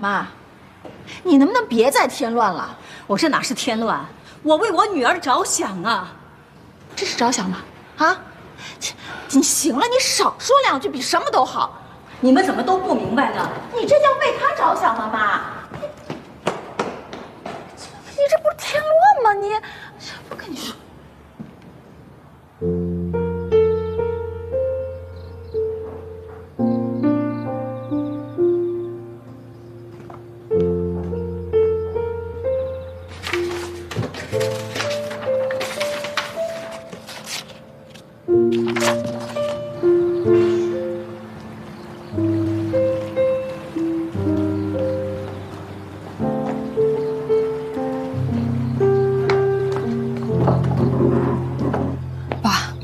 妈，你能不能别再添乱了？我这哪是添乱，我为我女儿着想啊。这是着想吗？啊，你行了，你少说两句，比什么都好。你们怎么都不明白呢？你这叫为他着想吗，妈？你这不是添乱吗？你，我跟你说。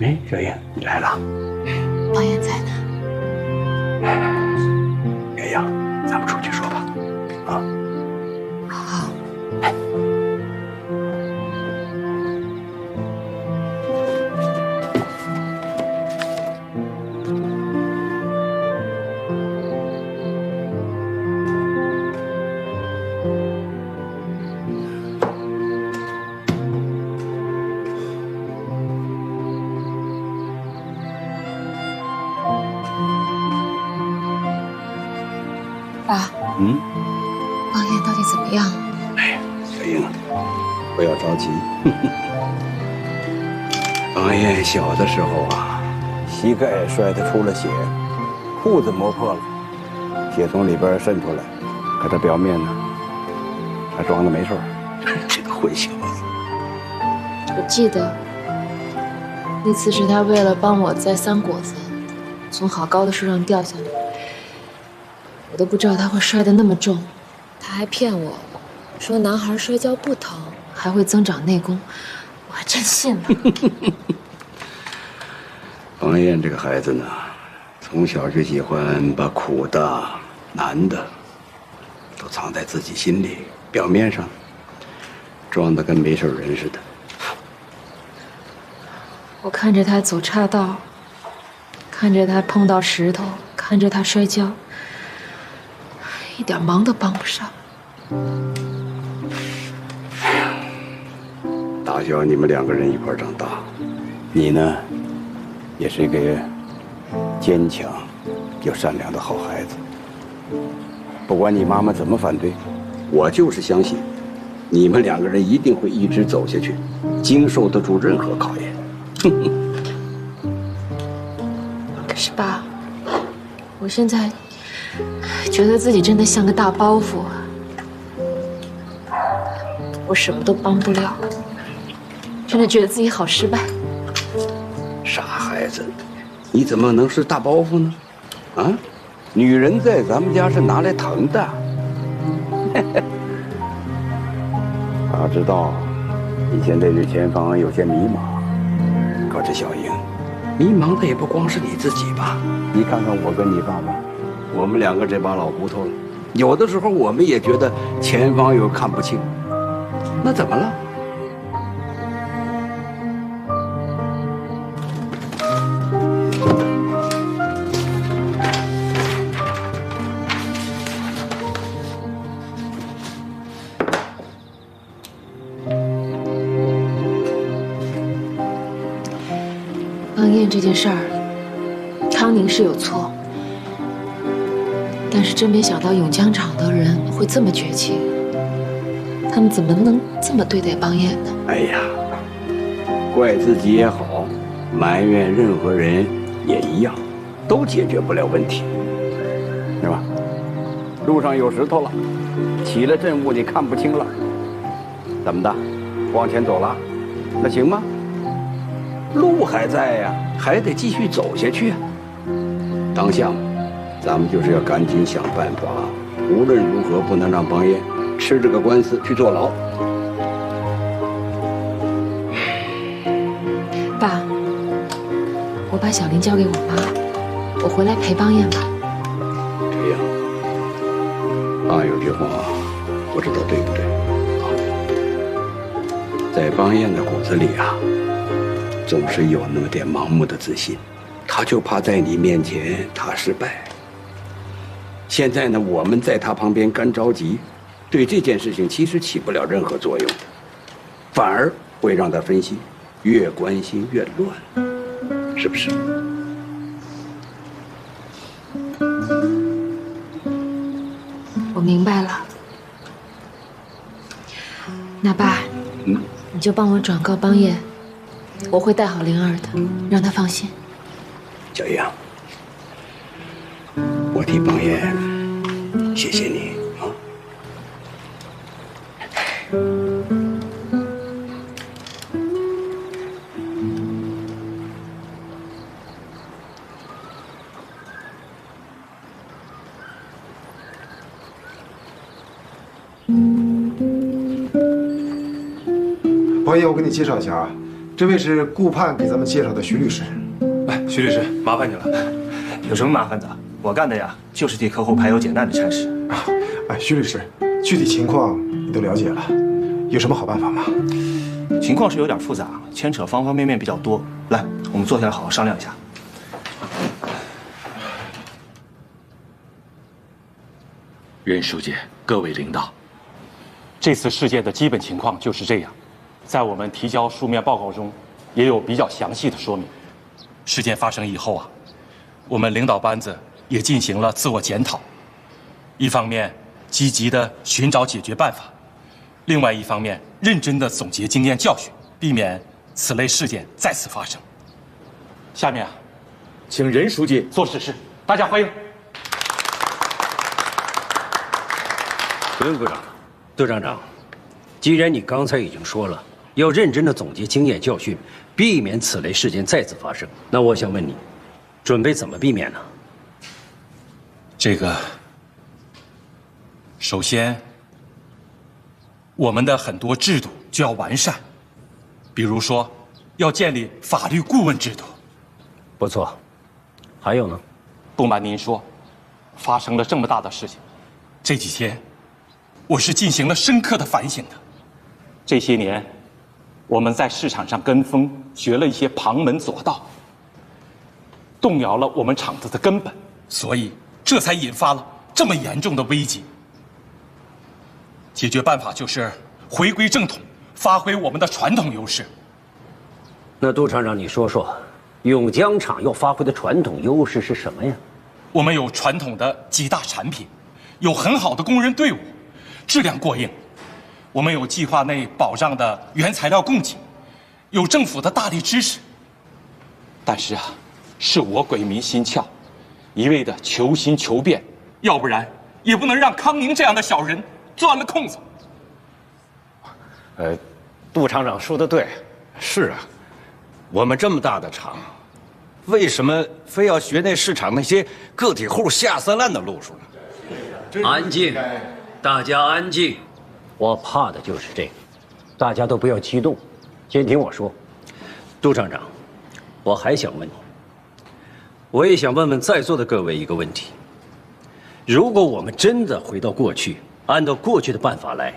哎，小英，你来了。王爷在呢。鸳鸯，咱们出去说吧。啊。好。哎。爸，王爷到底怎么样？哎，小英，不要着急。王爷小的时候啊，膝盖摔得出了血，裤子磨破了，血从里边渗出来，可他表面呢，还装的没事儿。这个混小子。我记得那次是他为了帮我摘三果子，从好高的树上掉下来。我都不知道他会摔得那么重，他还骗我，说男孩摔跤不疼，还会增长内功，我还真信了。王艳这个孩子呢，从小就喜欢把苦的、难的都藏在自己心里，表面上装得跟没事人似的。我看着他走岔道，看着他碰到石头，看着他摔跤，一点忙都帮不上。打小你们两个人一块长大，你呢，也是一个坚强又善良的好孩子。不管你妈妈怎么反对，我就是相信，你们两个人一定会一直走下去，经受得住任何考验。可是爸，我现在觉得自己真的像个大包袱啊，我什么都帮不了，真的觉得自己好失败。傻孩子，你怎么能是大包袱呢？啊，女人在咱们家是拿来疼的。他知道你现在对前方有些迷茫，可是小英，迷茫的也不光是你自己吧？你看看我跟你爸爸，我们两个这把老骨头了，有的时候我们也觉得前方有看不清，那怎么了？王艳这件事儿，康宁是有错，但是真没想到永江厂的人会这么绝情，他们怎么能这么对待邦彦呢？哎呀，怪自己也好，埋怨任何人也一样，都解决不了问题，是吧？路上有石头了，起了阵雾，你看不清了，怎么的？往前走了，那行吗？路还在呀，还得继续走下去啊。当下，咱们就是要赶紧想办法，无论如何不能让邦彦吃这个官司去坐牢。爸，我把小林交给我妈，我回来陪邦彦吧。这样，爸有句话，不知道对不对啊？在邦彦的骨子里啊，总是有那么点盲目的自信，他就怕在你面前他失败。现在呢，我们在他旁边干着急，对这件事情其实起不了任何作用，反而会让他分心，越关心越乱，是不是？我明白了。那爸，你就帮我转告邦彦，我会带好灵儿的，让他放心。小杨，我替邦彦谢谢你啊。邦彦，我给你介绍一下啊，这位是顾盼给咱们介绍的徐律师。哎，徐律师，麻烦你了。有什么麻烦的？我干的呀，就是替客户排忧解难的差事。哎，徐律师，具体情况你都了解了，有什么好办法吗？情况是有点复杂，牵扯方方面面比较多。来，我们坐下来好好商量一下。任书记，各位领导，这次事件的基本情况就是这样，在我们提交书面报告中也有比较详细的说明。事件发生以后啊，我们领导班子也进行了自我检讨，一方面积极地寻找解决办法，另外一方面认真地总结经验教训，避免此类事件再次发生。下面啊，请任书记做指示，大家欢迎。不用鼓掌，杜厂长，既然你刚才已经说了要认真的总结经验教训，避免此类事件再次发生，那我想问你，准备怎么避免呢？这个，首先，我们的很多制度就要完善，比如说，要建立法律顾问制度。不错，还有呢？不瞒您说，发生了这么大的事情，这几天，我是进行了深刻的反省的。这些年，我们在市场上跟风，学了一些旁门左道，动摇了我们厂子的根本，所以这才引发了这么严重的危机。解决办法就是回归正统，发挥我们的传统优势。那杜厂长，你说说，永江厂要发挥的传统优势是什么呀？我们有传统的几大产品，有很好的工人队伍，质量过硬。我们有计划内保障的原材料供给，有政府的大力支持。但是啊，是我鬼迷心窍，一味的求新求变，要不然也不能让康宁这样的小人钻了空子。杜厂长说的对，是啊，我们这么大的厂，为什么非要学那市场那些个体户下三滥的路数呢？安静，大家安静。我怕的就是这个，大家都不要激动，先听我说。杜厂长，我还想问你，我也想问问在座的各位一个问题：如果我们真的回到过去，按照过去的办法来，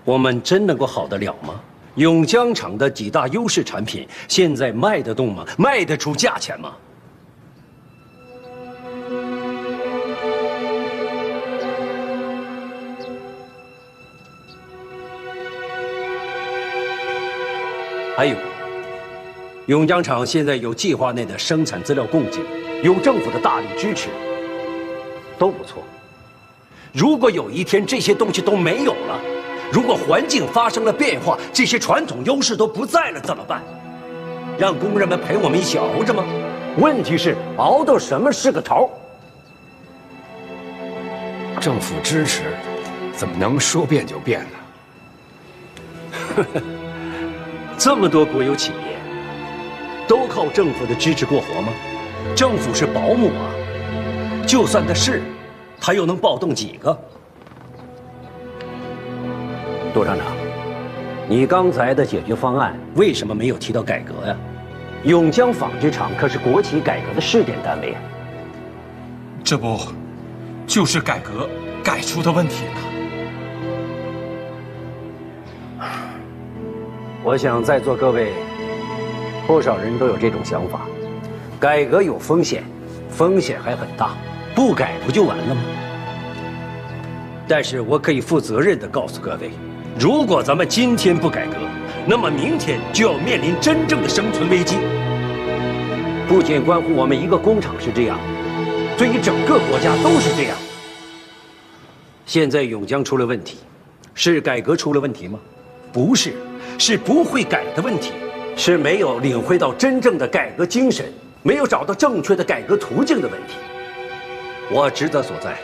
我们真能够好得了吗？永江厂的几大优势产品，现在卖得动吗？卖得出价钱吗？还有，永江厂现在有计划内的生产资料供给，有政府的大力支持，都不错。如果有一天这些东西都没有了，如果环境发生了变化，这些传统优势都不在了，怎么办？让工人们陪我们一起熬着吗？问题是熬到什么是个头？政府支持，怎么能说变就变呢？这么多国有企业，都靠政府的支持过活吗？政府是保姆啊，就算他是，他又能抱动几个？杜厂长，你刚才的解决方案为什么没有提到改革呀？永江纺织厂可是国企改革的试点单位。这不，就是改革改出的问题吗？我想在座各位，不少人都有这种想法：改革有风险，风险还很大，不改不就完了吗？但是我可以负责任地告诉各位，如果咱们今天不改革，那么明天就要面临真正的生存危机。不仅关乎我们一个工厂是这样，对于整个国家都是这样。现在永江出了问题，是改革出了问题吗？不是，是不会改的问题，是没有领会到真正的改革精神，没有找到正确的改革途径的问题。我职责所在，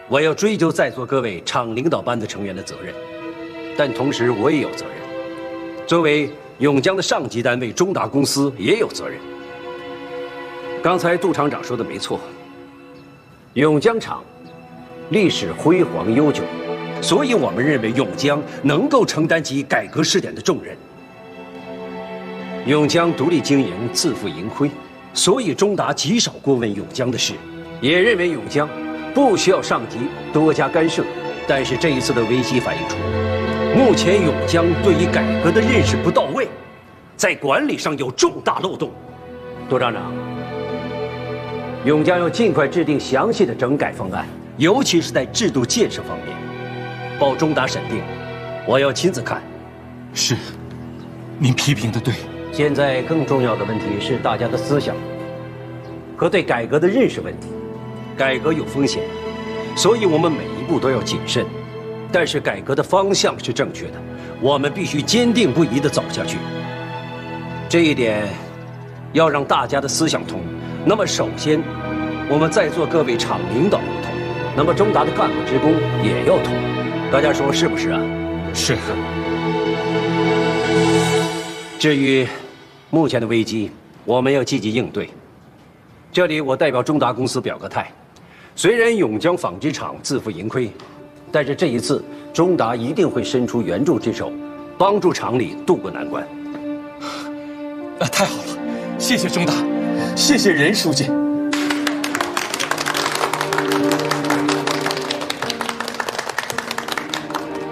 我要追究在座各位厂领导班的成员的责任，但同时我也有责任。作为永江的上级单位中达公司也有责任。刚才杜厂长说的没错，永江厂历史辉煌悠久，所以我们认为永江能够承担起改革试点的重任。永江独立经营，自负盈亏，所以中达极少过问永江的事，也认为永江不需要上级多加干涉。但是这一次的危机反映出，目前永江对于改革的认识不到位，在管理上有重大漏洞。杜厂长，永江要尽快制定详细的整改方案，尤其是在制度建设方面，报中达审定，我要亲自看。是，您批评的对。现在更重要的问题是大家的思想和对改革的认识问题。改革有风险，所以我们每一步都要谨慎。但是改革的方向是正确的，我们必须坚定不移地走下去。这一点要让大家的思想通。那么首先，我们在座各位厂领导要通，那么中达的干部职工也要通。大家说是不是啊？是。至于目前的危机，我们要积极应对。这里我代表中达公司表个态，虽然永江纺织厂自负盈亏，但是这一次中达一定会伸出援助之手，帮助厂里渡过难关。太好了，谢谢中达，谢谢任书记。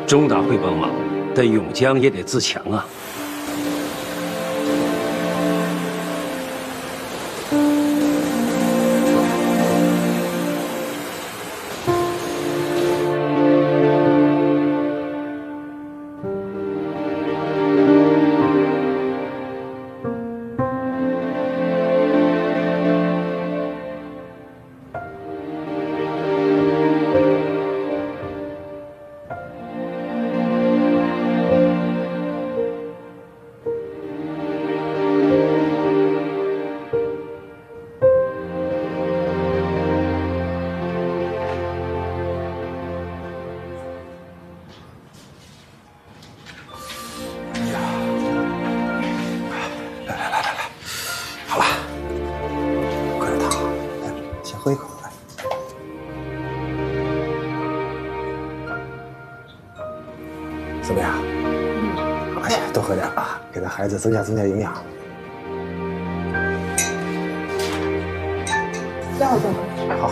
中达会帮忙，但永江也得自强啊。喝一口来。怎么样？哎呀，多喝点啊，给咱孩子增加营养。待会儿多喝点。好。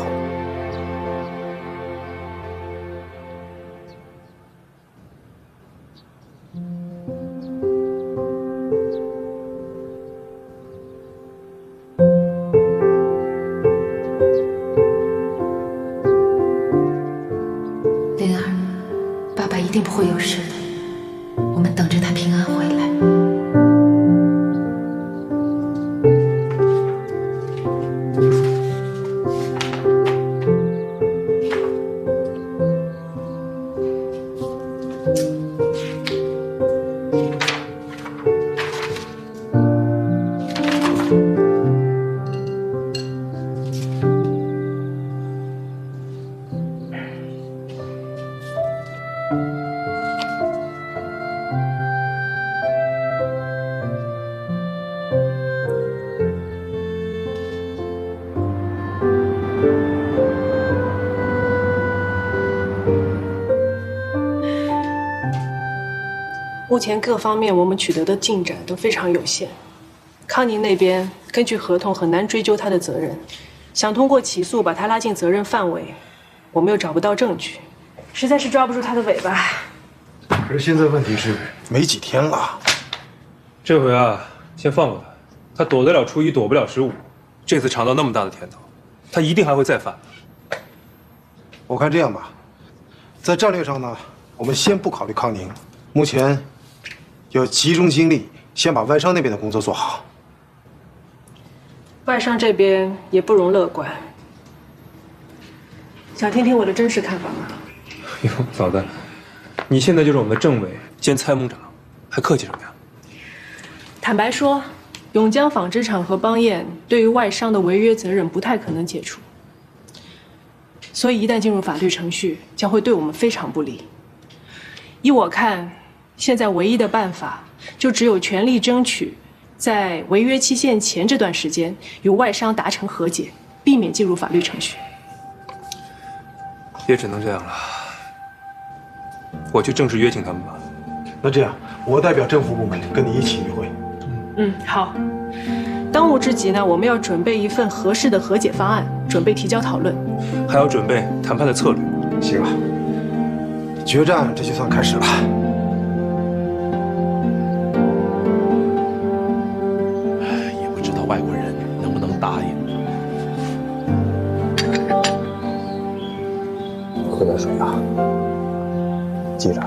灵儿，爸爸一定不会有事的，我们等着他平安回来。目前各方面我们取得的进展都非常有限，康宁那边根据合同很难追究他的责任，想通过起诉把他拉进责任范围，我们又找不到证据，实在是抓不住他的尾巴。可是现在问题是没几天了，这回啊，先放过他，他躲得了初一，躲不了15，这次尝到那么大的甜头，他一定还会再犯。我看这样吧，在战略上呢，我们先不考虑康宁，目前要集中精力，先把外商那边的工作做好。外商这边也不容乐观。想听听我的真实看法吗？哟，嫂子，你现在就是我们的政委兼参谋长，还客气什么呀？坦白说，永江纺织厂和邦彦对于外商的违约责任不太可能解除，所以一旦进入法律程序，将会对我们非常不利。依我看，现在唯一的办法就只有全力争取，在违约期限前这段时间与外商达成和解，避免进入法律程序。也只能这样了。我去正式约请他们吧。那这样，我代表政府部门跟你一起与会。好。当务之急呢，我们要准备一份合适的和解方案，准备提交讨论，还要准备谈判的策略。行了，决战这就算开始了。也不知道外国人能不能答应。喝点水啊！记着，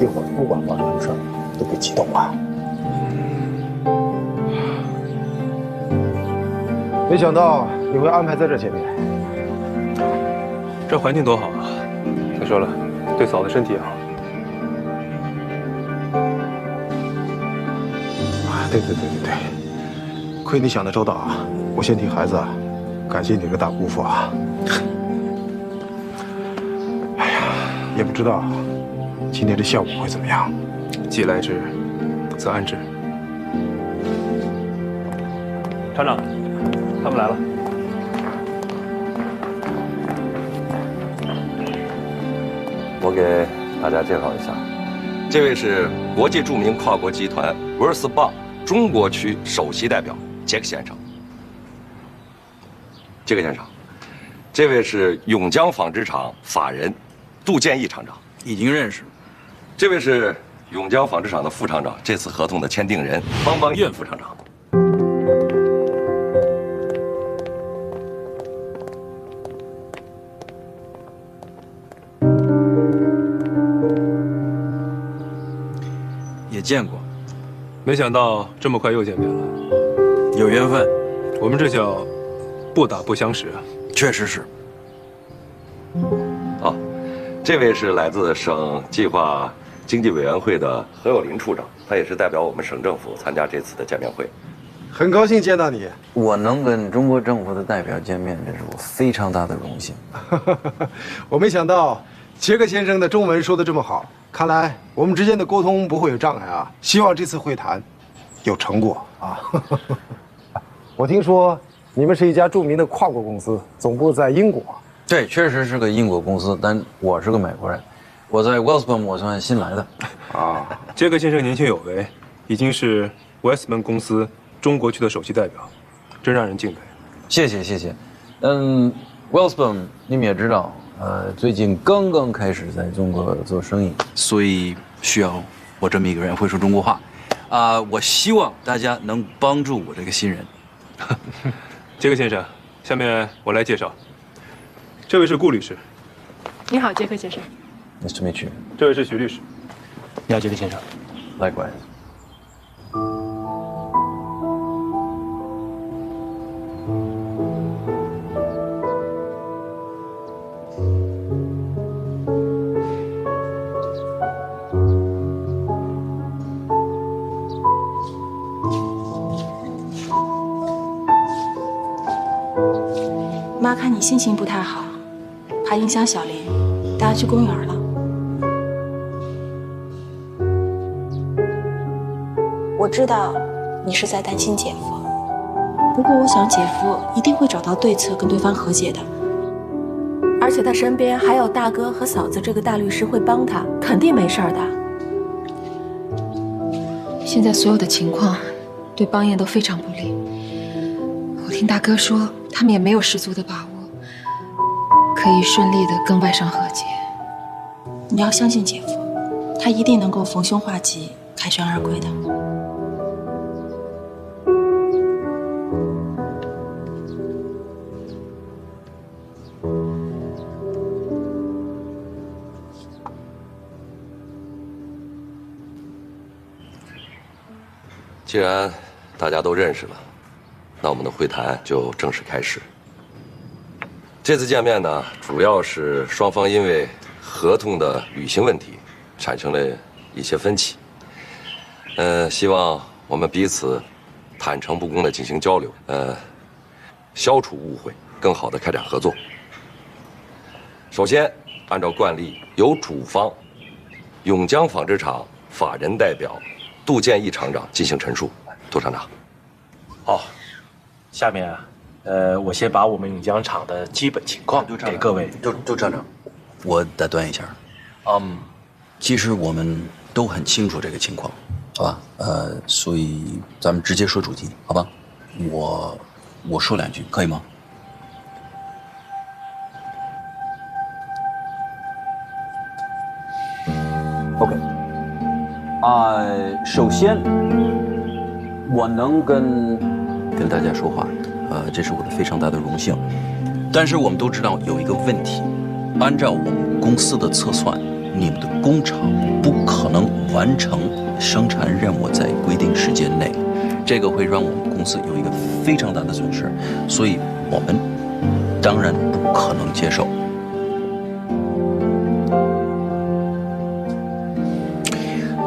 一会儿不管发生什么事儿，都别激动啊！没想到你会安排在这见面，这环境多好啊！再说了，对嫂子身体也好。对，亏你想的周到啊！我先替孩子感谢你这个大姑父啊！哎呀，也不知道今天这效果会怎么样。既来之，则安之。厂长，他们来了。我给大家介绍一下，这位是国际著名跨国集团Welsbach中国区首席代表杰克先生。杰克先生，这位是永江纺织厂法人杜建义厂长，已经认识。这位是永江纺织厂的副厂长，这次合同的签订人邦彦副厂长。也见过，没想到这么快又见面了，有缘分。我们这叫不打不相识啊。确实是。这位是来自省计划经济委员会的何有林处长，他也是代表我们省政府参加这次的见面会。很高兴见到你。我能跟中国政府的代表见面，这是我非常大的荣幸。我没想到杰克先生的中文说得这么好，看来我们之间的沟通不会有障碍啊！希望这次会谈有成果啊！我听说你们是一家著名的跨国公司，总部在英国。对，确实是个英国公司，但我是个美国人。我在 Welsbach 我算新来的。杰克先生年轻有为，已经是 Welsbach 公司中国区的首席代表，真让人敬佩。谢谢。Welsbach 你们也知道，最近刚刚开始在中国做生意，所以需要我这么一个人会说中国话。我希望大家能帮助我这个新人。杰克先生，下面我来介绍，这位是顾律师。你好，杰克先生。Nice to meet you。这位是徐律师。你好，杰克先生。Likewise。妈看你心情不太好，怕影响小林，带她去公园了。我知道你是在担心姐夫，不过我想姐夫一定会找到对策跟对方和解的，而且他身边还有大哥和嫂子这个大律师会帮他，肯定没事儿的。现在所有的情况对邦彦都非常不利。我听大哥说，他们也没有十足的把握可以顺利的跟外商和解。你要相信姐夫，他一定能够逢凶化吉，凯旋而归的。既然大家都认识了，那我们的会谈就正式开始。这次见面呢，主要是双方因为合同的履行问题产生了一些分歧。希望我们彼此坦诚不公地进行交流，消除误会，更好地开展合作。首先，按照惯例，由主方永江纺织厂法人代表杜建义厂长进行陈述。杜厂长。好，下面我先把我们永江厂的基本情况给各位。杜厂长，我打断一下，其实我们都很清楚这个情况，好吧？所以咱们直接说主题，好吧？我说两句，可以吗？OK。首先，我能跟大家说话，这是我的非常大的荣幸。但是我们都知道有一个问题，按照我们公司的测算，你们的工厂不可能完成生产任务在规定时间内，这个会让我们公司有一个非常大的损失，所以我们当然不可能接受。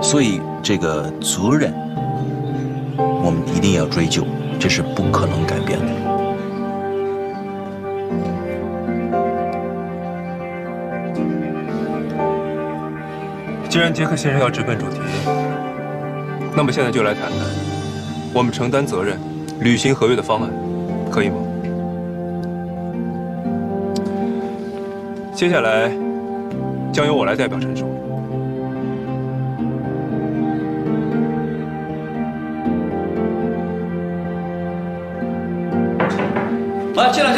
所以这个责任我们一定要追究，这是不可能改变的。既然杰克先生要直奔主题，那么现在就来谈谈我们承担责任、履行合约的方案，可以吗？接下来将由我来代表陈述。进来！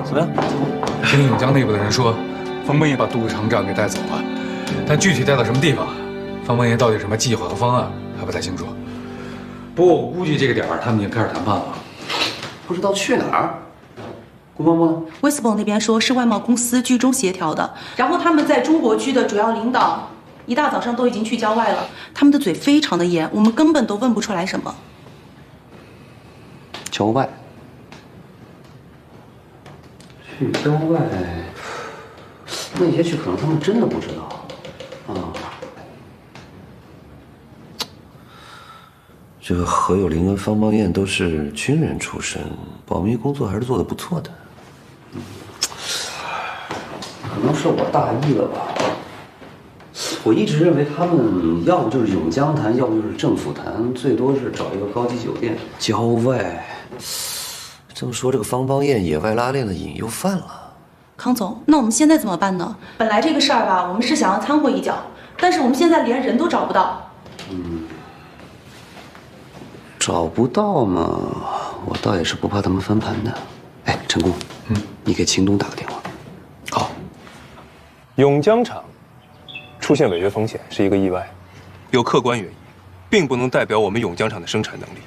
怎么样？听永江内部的人说，方梦爷把杜厂长给带走了，但具体带到什么地方，方梦爷到底有什么计划和方案还不太清楚。不过我估计这个点儿他们已经开始谈判了。不知道去哪儿？顾嬷嬷，威斯堡那边说是外贸公司居中协调的，然后他们在中国区的主要领导一大早上都已经去郊外了，他们的嘴非常的严，我们根本都问不出来什么。郊外？去郊外？那也许可能他们真的不知道啊。这个何有林跟方邦彦都是军人出身，保密工作还是做得不错的。可能是我大意了吧。我一直认为他们要不就是永江谈，要不就是政府谈，最多是找一个高级酒店。郊外，这么说，这个方邦彦野外拉练的瘾又犯了。康总，那我们现在怎么办呢？本来这个事儿吧，我们是想要掺和一脚，但是我们现在连人都找不到。找不到嘛，我倒也是不怕他们翻盘的。哎，陈工，你给秦东打个电话。好。永江厂出现违约风险是一个意外，有客观原因，并不能代表我们永江厂的生产能力。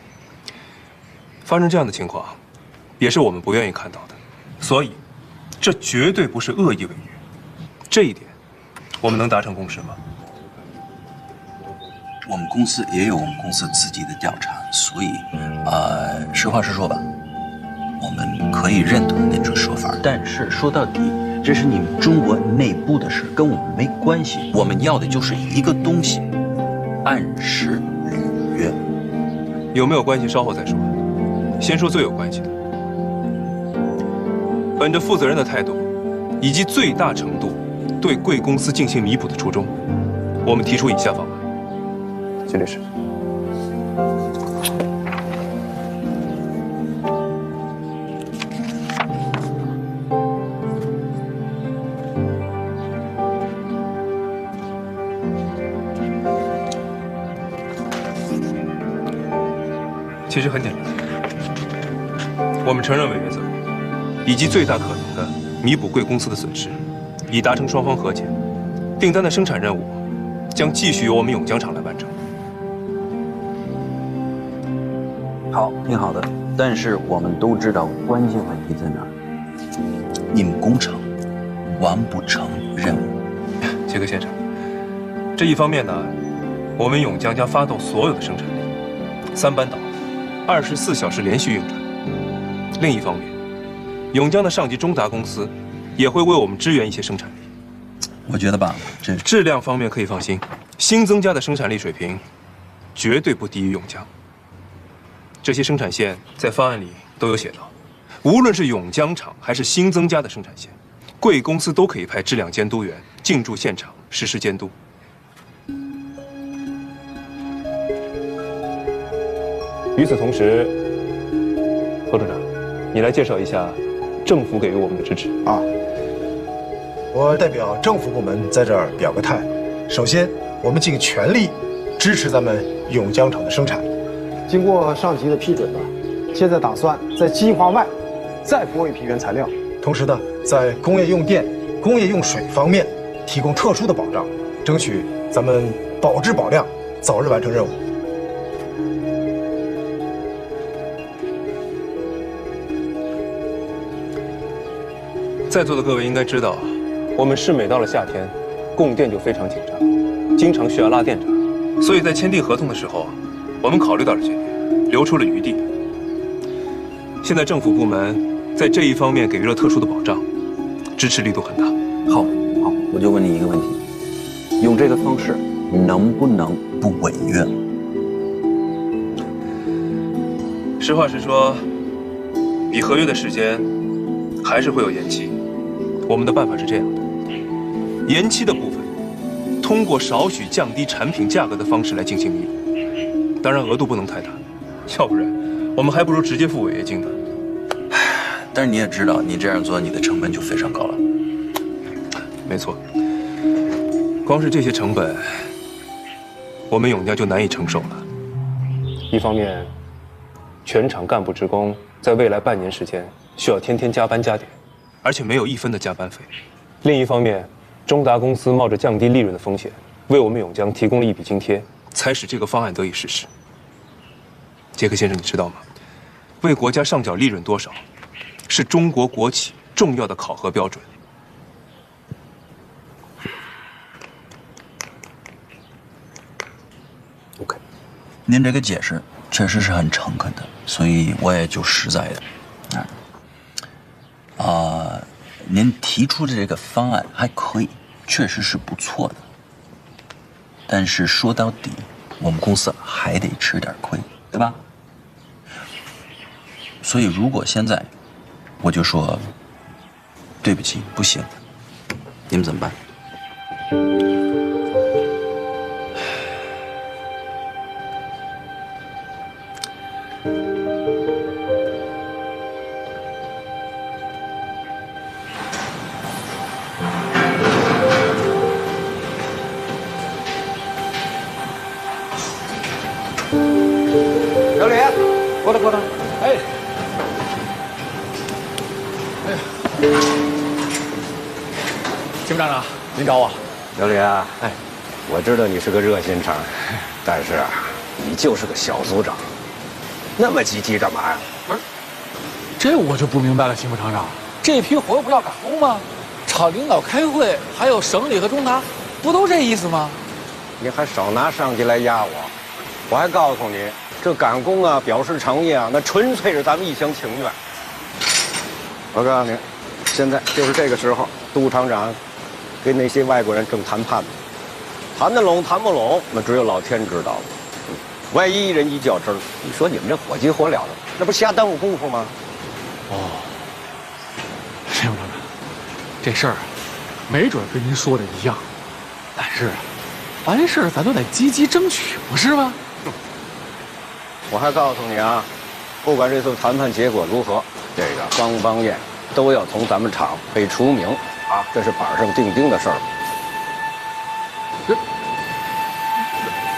发生这样的情况，也是我们不愿意看到的。所以，这绝对不是恶意违约。这一点，我们能达成共识吗？我们公司也有我们公司自己的调查，所以，实话实说吧，我们可以认同那种说法。但是说到底，这是你们中国内部的事，跟我们没关系。我们要的就是一个东西，按时履约。有没有关系稍后再说，先说最有关系的。本着负责任的态度，以及最大程度对贵公司进行弥补的初衷，我们提出以下方案。金律师，其实很简单，我们承认违约责任，以及最大可能的弥补贵公司的损失，以达成双方和解。订单的生产任务将继续由我们永江厂来完成。好，挺好的，但是我们都知道关键问题在哪儿。你们工厂完不成任务。杰克先生，这一方面呢，我们永江将发动所有的生产力，3班岛，24小时连续运转。另一方面，永江的上级中达公司也会为我们支援一些生产力。我觉得吧，这质量方面可以放心，新增加的生产力水平绝对不低于永江。这些生产线在方案里都有写到，无论是永江厂还是新增加的生产线，贵公司都可以派质量监督员进驻现场实施监督。与此同时，何处长，你来介绍一下政府给予我们的支持啊。我代表政府部门在这儿表个态。首先，我们尽全力支持咱们永江厂的生产。经过上级的批准呢，现在打算在计划外再拨一批原材料，同时呢，在工业用电、工业用水方面提供特殊的保障，争取咱们保质保量，早日完成任务。在座的各位应该知道，我们市每到了夏天，供电就非常紧张，经常需要拉电闸，所以在签订合同的时候，我们考虑到了这点，留出了余地。现在政府部门在这一方面给予了特殊的保障，支持力度很大。好，我就问你一个问题：用这个方式能不能不违约？实话实说，比合约的时间还是会有延期。我们的办法是这样的：延期的部分，通过少许降低产品价格的方式来进行弥补，当然额度不能太大，要不然我们还不如直接付违约金呢。但是你也知道，你这样做，你的成本就非常高了。没错，光是这些成本，我们永江就难以承受了。一方面，全厂干部职工在未来半年时间需要天天加班加点，而且没有1分的加班费。另一方面，中达公司冒着降低利润的风险，为我们永江提供了一笔津贴，才使这个方案得以实施。杰克先生，你知道吗？为国家上缴利润多少，是中国国企重要的考核标准。OK， 您这个解释确实是很诚恳的，所以我也就实在的。您提出的这个方案还可以，确实是不错的。但是说到底，我们公司还得吃点亏，对吧？所以如果现在我就说对不起，不行，你们怎么办？小李，过来过来，哎，金部站长，您找我？小李啊，哎，我知道你是个热心肠，但是啊，你就是个小组长，那么积极干嘛呀？不是，这我就不明白了，金部厂长，这批活不要赶工吗？找领导开会，还有省里和中达，不都这意思吗？你还少拿上级来压我！我还告诉你，这赶工啊，表示诚意啊，那纯粹是咱们一厢情愿。我告诉你，现在就是这个时候，杜厂长跟那些外国人正谈判呢，谈得拢谈不拢，那只有老天知道了。万一一人一较真儿，你说你们这火急火燎的，那不瞎耽误功夫吗？哦，金部厂长，这事儿没准跟您说的一样，但是完事咱都得积极争取，不是吗？我还告诉你啊，不管这次谈判结果如何，这个方方面都要从咱们厂被除名啊，这是板上钉钉的事儿。这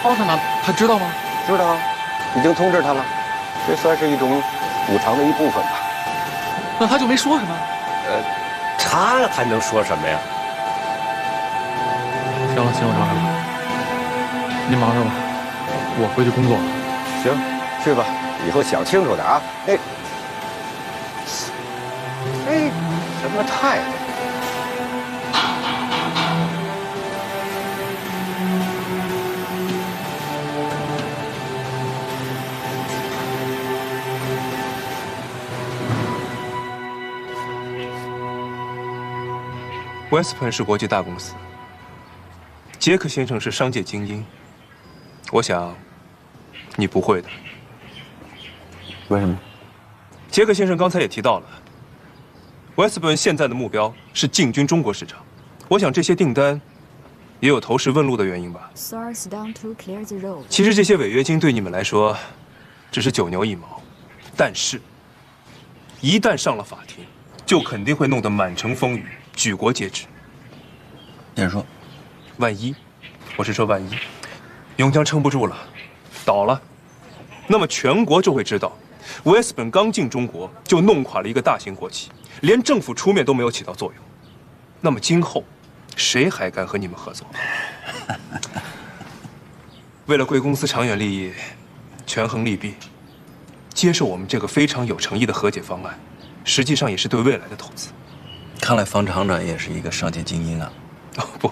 包厂长他知道吗？知道啊，已经通知他了，这算是一种补偿的一部分吧。那他就没说什么？他还能说什么呀？行了，金部厂长，您忙着吧，我回去工作了。行，去吧，以后想清楚点啊。哎，什么态度？ Westpen 是国际大公司，杰克先生是商界精英，我想你不会的。为什么？杰克先生刚才也提到了，Westpen 现在的目标是进军中国市场，我想这些订单也有投石问路的原因吧。其实这些违约金对你们来说只是九牛一毛，但是，一旦上了法庭，就肯定会弄得满城风雨，举国皆知。接着说，万一，我是说万一，永江撑不住了，倒了，那么全国就会知道，Westpen刚进中国就弄垮了一个大型国企，连政府出面都没有起到作用。那么今后，谁还敢和你们合作？为了贵公司长远利益，权衡利弊，接受我们这个非常有诚意的和解方案，实际上也是对未来的投资。看来方厂长也是一个商界精英啊。哦不，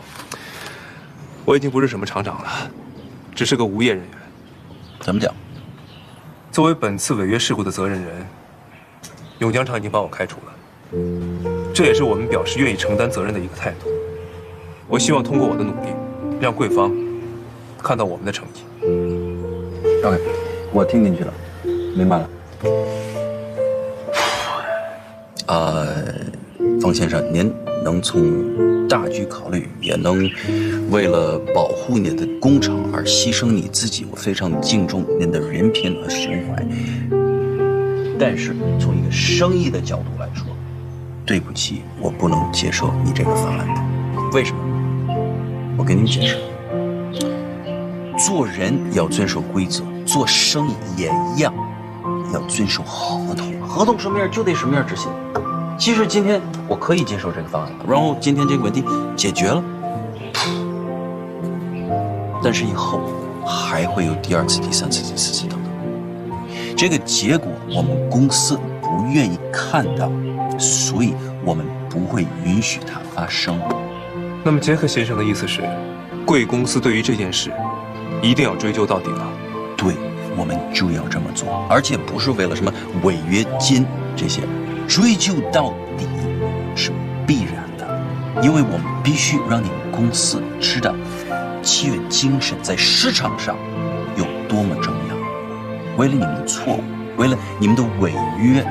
我已经不是什么厂长了，只是个无业人员。怎么讲？作为本次违约事故的责任人，永江厂已经把我开除了，这也是我们表示愿意承担责任的一个态度。我希望通过我的努力，让贵方看到我们的诚意。OK， 我听进去了，明白了。方先生，您能从大局考虑，也能为了保护你的工厂而牺牲你自己，我非常敬重您的人品和胸怀。但是从一个生意的角度来说，对不起，我不能接受你这个方案。为什么？我给您解释。做人要遵守规则，做生意也一样，要遵守合同。合同什么样就得什么样执行。其实今天我可以接受这个方案，然后今天这个问题解决了，但是以后还会有第二次、第三次、第四次等等。这个结果我们公司不愿意看到，所以我们不会允许它发生。那么杰克先生的意思是，贵公司对于这件事一定要追究到底了？对，我们就要这么做，而且不是为了什么违约金这些。追究到底是必然的，因为我们必须让你们公司知道契约精神在市场上有多么重要。为了你们的错误，为了你们的违约，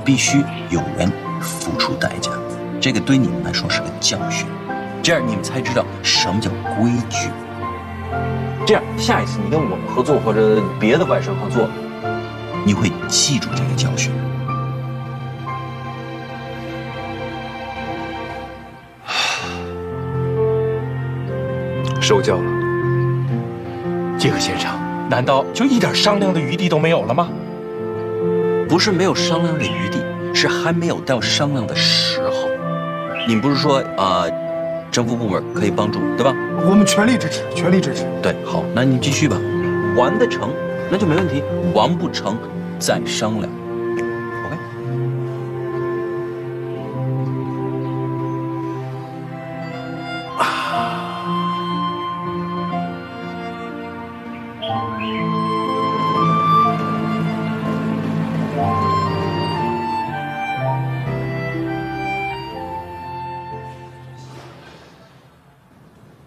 必须有人付出代价。这个对你们来说是个教训，这样你们才知道什么叫规矩。这样下一次你跟我们合作或者别的外商合作，你会记住这个教训。受教了。杰克先生，难道就一点商量的余地都没有了吗？不是没有商量的余地，是还没有到商量的时候。你们不是说政府部门可以帮助，对吧？我们全力支持，全力支持。对，好，那你继续吧。完得成，那就没问题；完不成，再商量。OK。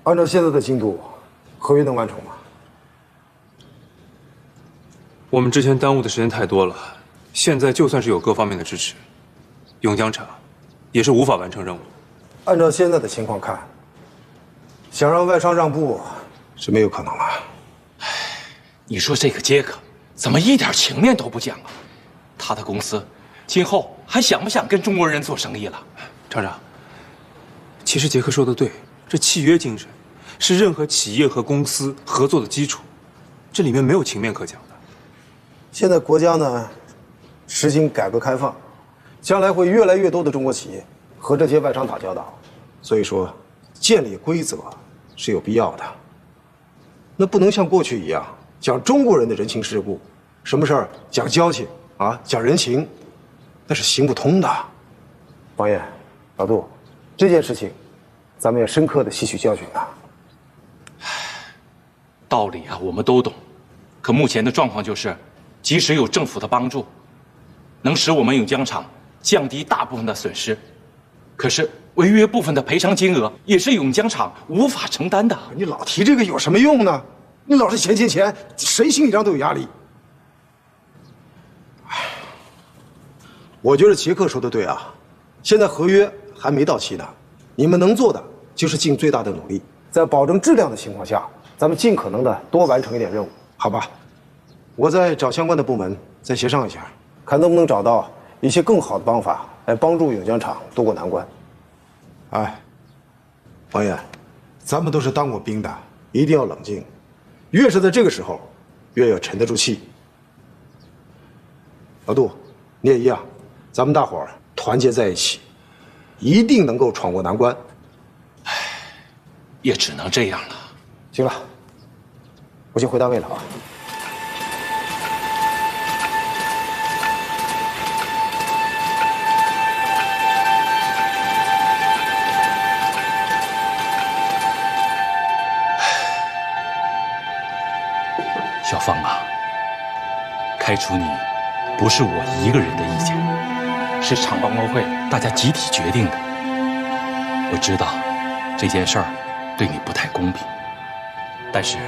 按照现在的进度，合约能完成吗？我们之前耽误的时间太多了，现在就算是有各方面的支持，永江厂也是无法完成任务。按照现在的情况看，想让外商让步是没有可能了。你说这个杰克怎么一点情面都不讲啊？他的公司今后还想不想跟中国人做生意了？厂长，其实杰克说的对，这契约精神是任何企业和公司合作的基础，这里面没有情面可讲的。现在国家呢，实行改革开放，将来会越来越多的中国企业和这些外商打交道，所以说建立规则是有必要的。那不能像过去一样讲中国人的人情世故，什么事儿讲交情啊，讲人情，那是行不通的。王爷、老杜，这件事情咱们也深刻的吸取教训啊。道理啊，我们都懂，可目前的状况就是，即使有政府的帮助，能使我们永江厂降低大部分的损失，可是违约部分的赔偿金额也是永江厂无法承担的。你老提这个有什么用呢？你老是钱，谁心理上都有压力。我觉得杰克说的对啊，现在合约还没到期呢，你们能做的就是尽最大的努力，在保证质量的情况下，咱们尽可能的多完成一点任务，好吧？我再找相关的部门再协商一下，看能不能找到一些更好的方法来帮助永江厂渡过难关。哎，王岩，咱们都是当过兵的，一定要冷静，越是在这个时候，越要沉得住气。老杜，你也一样，咱们大伙儿团结在一起，一定能够闯过难关。唉，也只能这样了。行了，我先回单位了啊。小芳啊，开除你不是我一个人的意见，是厂办公会大家集体决定的。我知道这件事儿对你不太公平，但是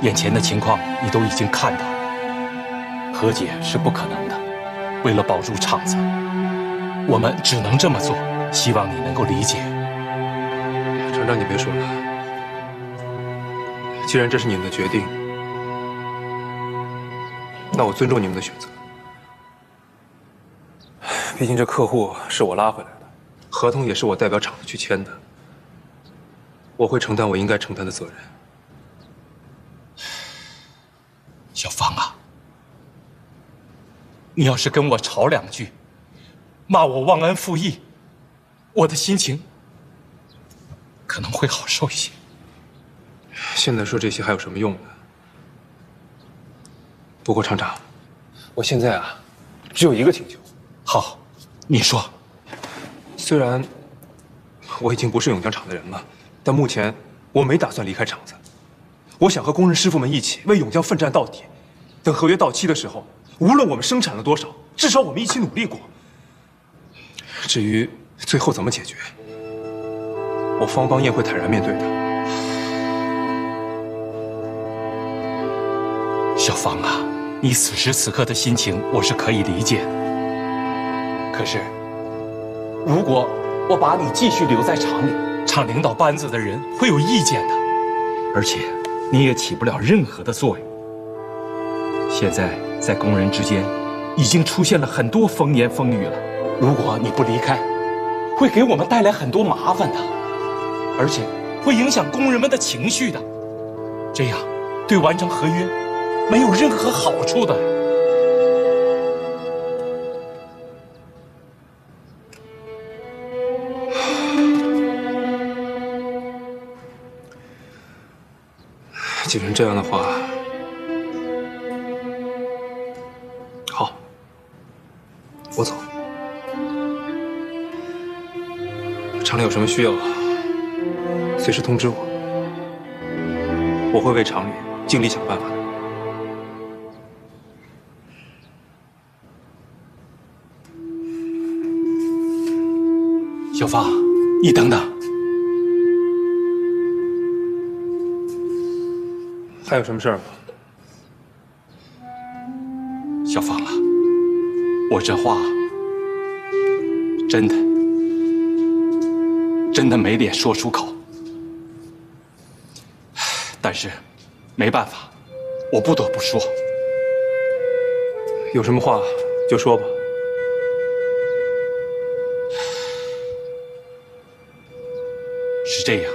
眼前的情况你都已经看到了，和解是不可能的。为了保住厂子，我们只能这么做，希望你能够理解。厂长，你别说了，既然这是你们的决定，那我尊重你们的选择。毕竟这客户是我拉回来的，合同也是我代表厂子去签的，我会承担我应该承担的责任。小芳啊，你要是跟我吵两句，骂我忘恩负义，我的心情可能会好受一些。现在说这些还有什么用呢？不过厂长，我现在啊，只有一个请求。好，你说。虽然我已经不是永江厂的人了，但目前我没打算离开厂子。我想和工人师傅们一起为永江奋战到底。等合约到期的时候，无论我们生产了多少，至少我们一起努力过。至于最后怎么解决，我方邦彦会坦然面对的。小芳啊，你此时此刻的心情我是可以理解的。可是，如果我把你继续留在厂里，厂领导班子的人会有意见的，而且你也起不了任何的作用。现在在工人之间已经出现了很多风言风语了，如果你不离开，会给我们带来很多麻烦的，而且会影响工人们的情绪的，这样对完成合约没有任何好处的。既然这样的话，好，我走。厂里有什么需要，随时通知我，我会为厂里尽力想办法的。小芳，你等等。还有什么事儿吗？小芳啊，我这话真的没脸说出口，但是没办法，我不得不说。有什么话就说吧。是这样，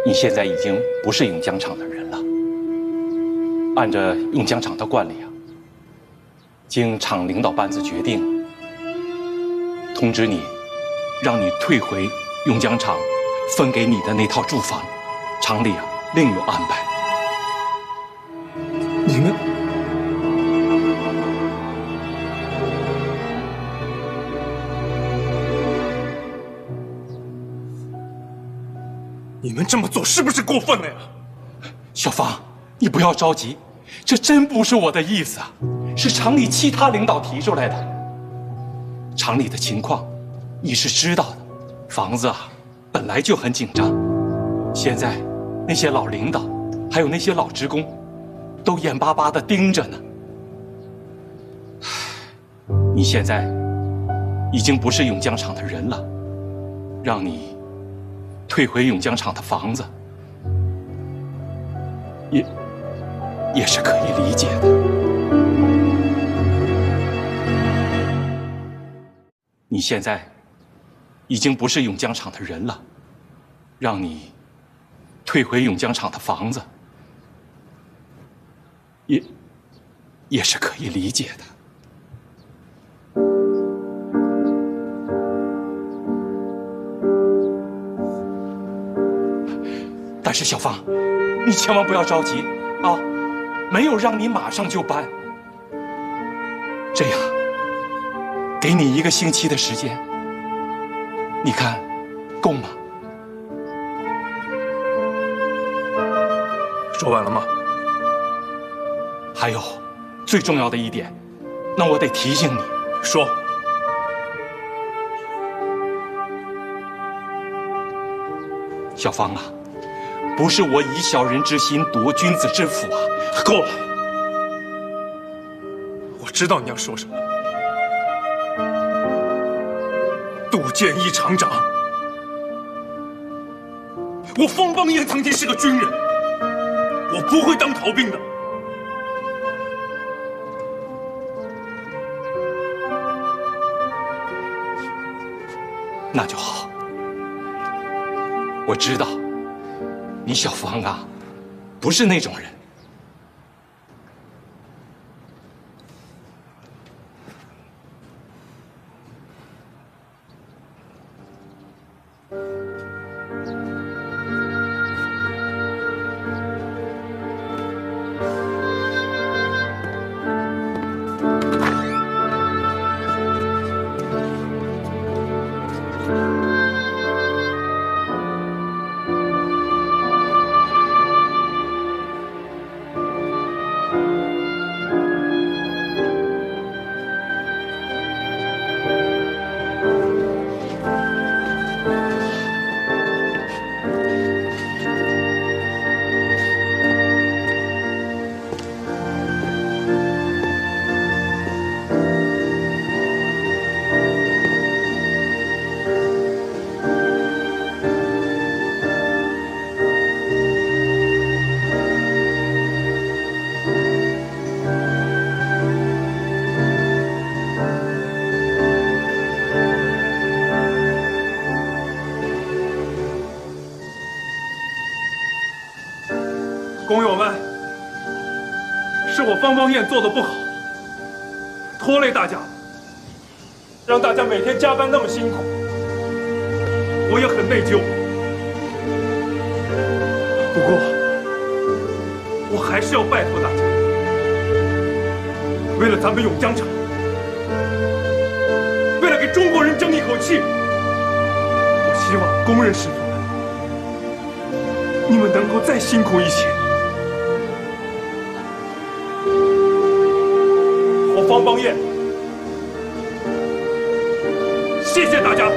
你现在已经不是永江厂的人了。按照永江厂的惯例啊，经厂领导班子决定，通知你，让你退回永江厂分给你的那套住房，厂里啊另有安排。你们你们这么做是不是过分了呀？小芳，你不要着急，这真不是我的意思啊，是厂里其他领导提出来的。厂里的情况你是知道的，房子啊本来就很紧张，现在那些老领导，还有那些老职工，都眼巴巴地盯着呢。你现在已经不是永江厂的人了，让你退回永江厂的房子，也是可以理解的。你现在已经不是永江厂的人了，让你退回永江厂的房子，也是可以理解的。但是小芳，你千万不要着急啊，没有让你马上就搬，这样给你1个星期的时间，你看够吗？说完了吗？还有最重要的一点，那我得提醒你，说。小芳啊，不是我以小人之心夺君子之腹啊！够了，我知道你要说什么。杜建一厂长，我方邦彦曾经是个军人，我不会当逃兵的。那就好，我知道你小芳啊，不是那种人。工友们，是我方邦彦做的不好，拖累大家了，让大家每天加班那么辛苦，我也很内疚。不过，我还是要拜托大家，为了咱们永江厂，为了给中国人争一口气，我希望工人师傅们，你们能够再辛苦一些。方邦彦，谢谢大家。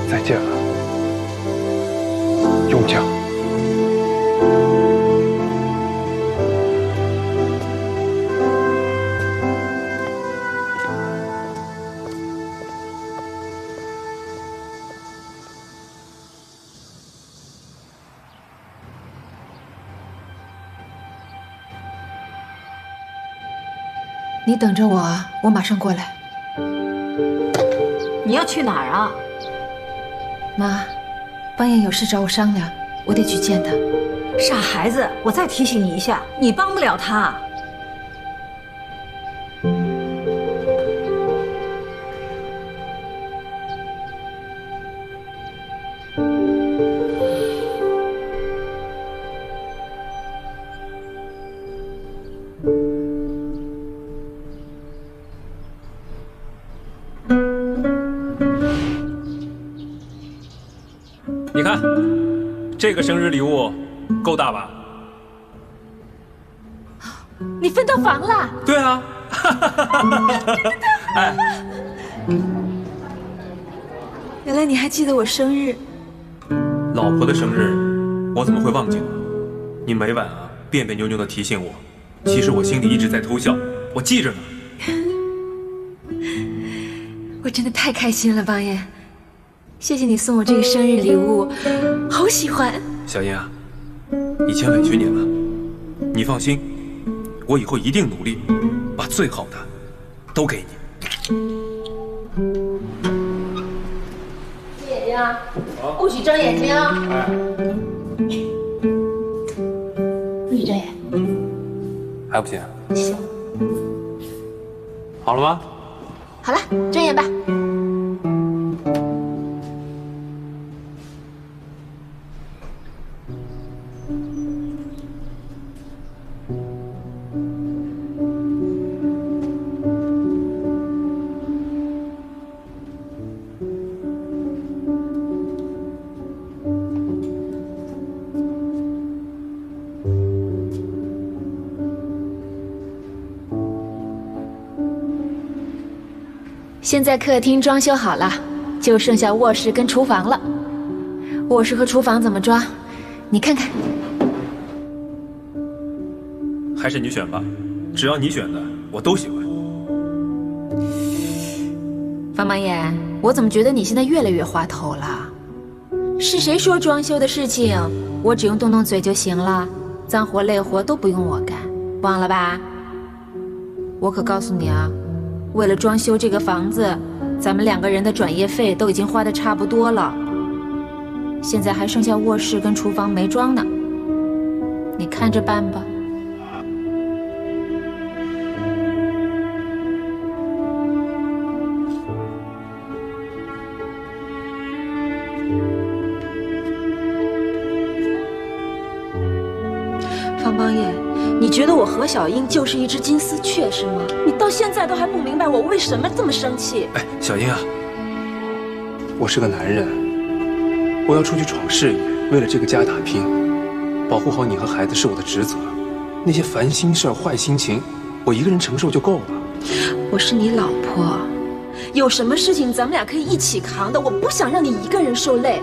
再见了，永江。你等着我啊，我马上过来。你要去哪儿啊？妈，方燕有事找我商量，我得去见她。傻孩子，我再提醒你一下，你帮不了她。你看，这个生日礼物够大吧？你分到房了？对啊。哎，原来你还记得我生日。老婆的生日，我怎么会忘记呢？你每晚啊别别扭扭的提醒我，其实我心里一直在偷笑，我记着呢。我真的太开心了，方燕。谢谢你送我这个生日礼物，好喜欢。小英啊，以前委屈你了，你放心，我以后一定努力，把最好的都给你。睁眼睛啊！不许睁眼睛啊！不许睁眼。还不行？行。好了吗？好了，睁眼吧。现在客厅装修好了，就剩下卧室跟厨房了。卧室和厨房怎么装？你看看。还是你选吧，只要你选的，我都喜欢。方芒眼，我怎么觉得你现在越来越滑头了？是谁说装修的事情我只用动动嘴就行了，脏活累活都不用我干，忘了吧？我可告诉你啊，为了装修这个房子，咱们2个人的转业费都已经花得差不多了，现在还剩下卧室跟厨房没装呢，你看着办吧。方邦彦，你觉得我何小英就是一只金丝雀是吗？你到现在都还不明白我为什么这么生气？哎，小英啊，我是个男人，我要出去闯事业，为了这个家打拼，保护好你和孩子是我的职责。那些烦心事儿、坏心情，我一个人承受就够了。我是你老婆，有什么事情咱们俩可以一起扛的，我不想让你一个人受累。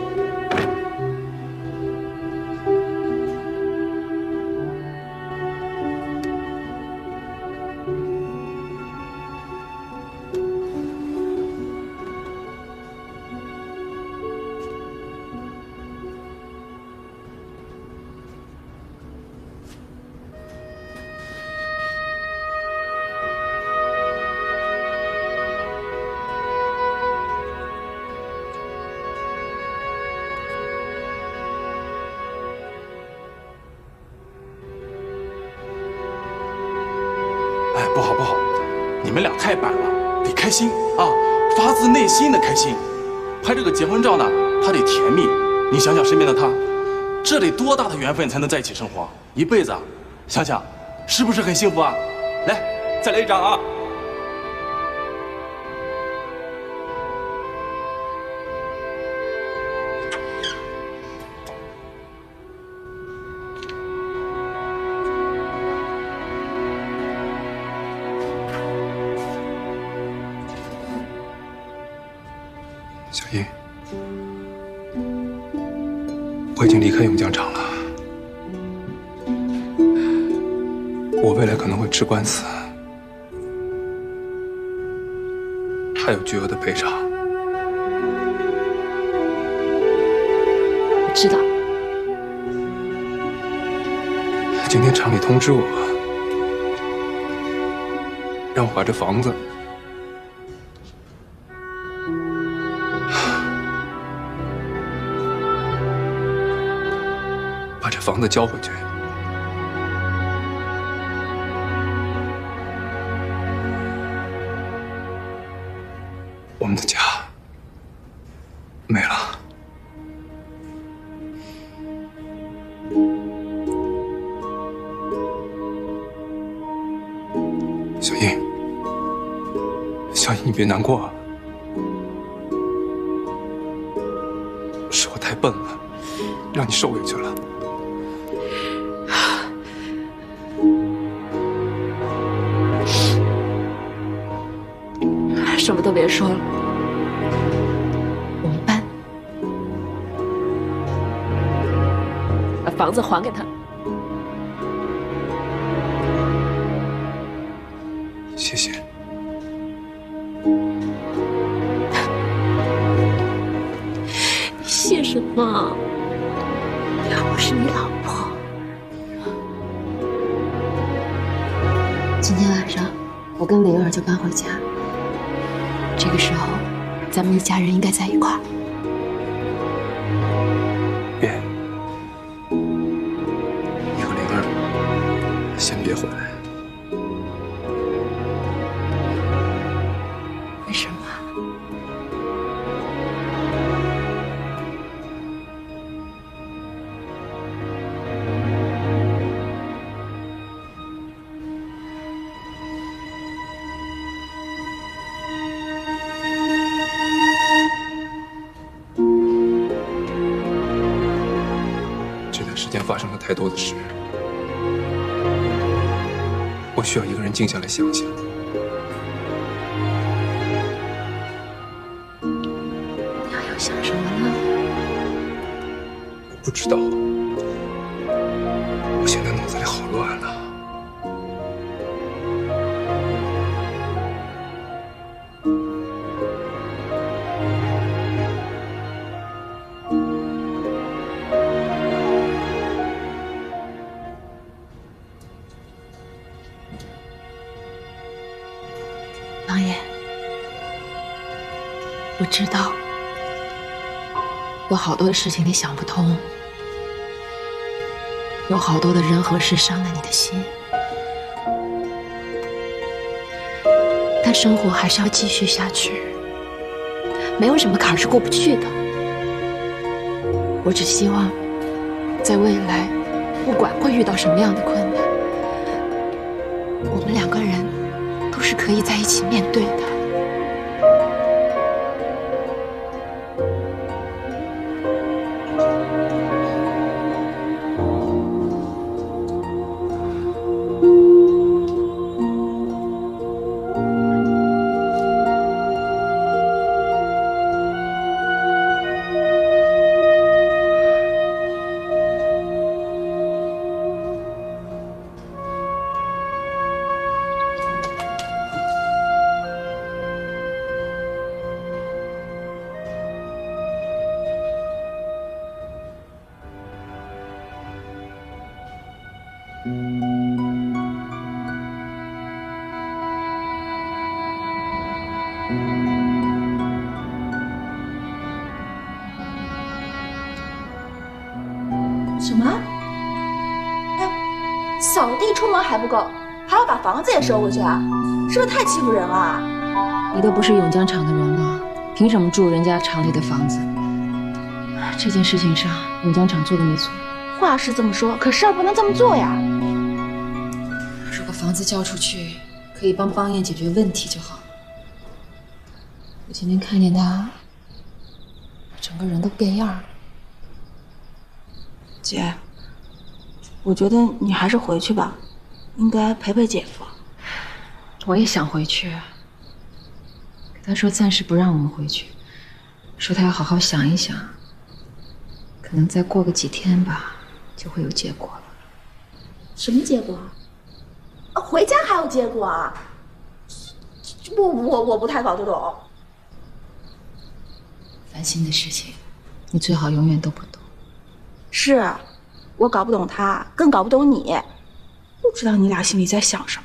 哎，不好不好，你们俩太板了，得开心啊，发自内心的开心。拍这个结婚照呢，他得甜蜜。你想想身边的他，这得多大的缘分才能在一起生活一辈子啊？想想，是不是很幸福啊？来，再来一张啊！小英，我已经离开永江厂了，我未来可能会吃官司，还有巨额的赔偿。我知道。今天厂里通知我，让我把这房子交回去。我们的家没了。小英，小英，你别难过啊，是我太笨了，让你受委屈了。什么都别说了，我们搬，把房子还给他。谢谢。谢什么？我是你老婆。今天晚上我跟灵儿就搬回家。这个时候，咱们一家人应该在一块儿。别，你和灵儿先别回来。为什么？发生了太多的事，我需要一个人静下来想想。你还要想什么呢？我不知道，我现在脑子里好乱啊。王爷，我知道有好多的事情你想不通，有好多的人和事伤了你的心，但生活还是要继续下去，没有什么坎儿是过不去的。我只希望在未来，不管会遇到什么样的困难，我们两个人都是可以在一起面对的。什么？哎，扫地出门还不够，还要把房子也收回去啊？是不是太欺负人了？你都不是永江厂的人了，凭什么住人家厂里的房子？这件事情上，永江厂做的没错。话是这么说，可事儿不能这么做呀。如果房子交出去，可以帮邦彦解决问题就好。我今天看见他，整个人都变样了。姐，我觉得你还是回去吧，应该陪陪姐夫。我也想回去，可他说暂时不让我们回去，说他要好好想一想，可能再过个几天吧，就会有结果了。什么结果？回家还有结果啊？我不太搞得懂。烦心的事情，你最好永远都不懂。是，我搞不懂他，更搞不懂你，不知道你俩心里在想什么。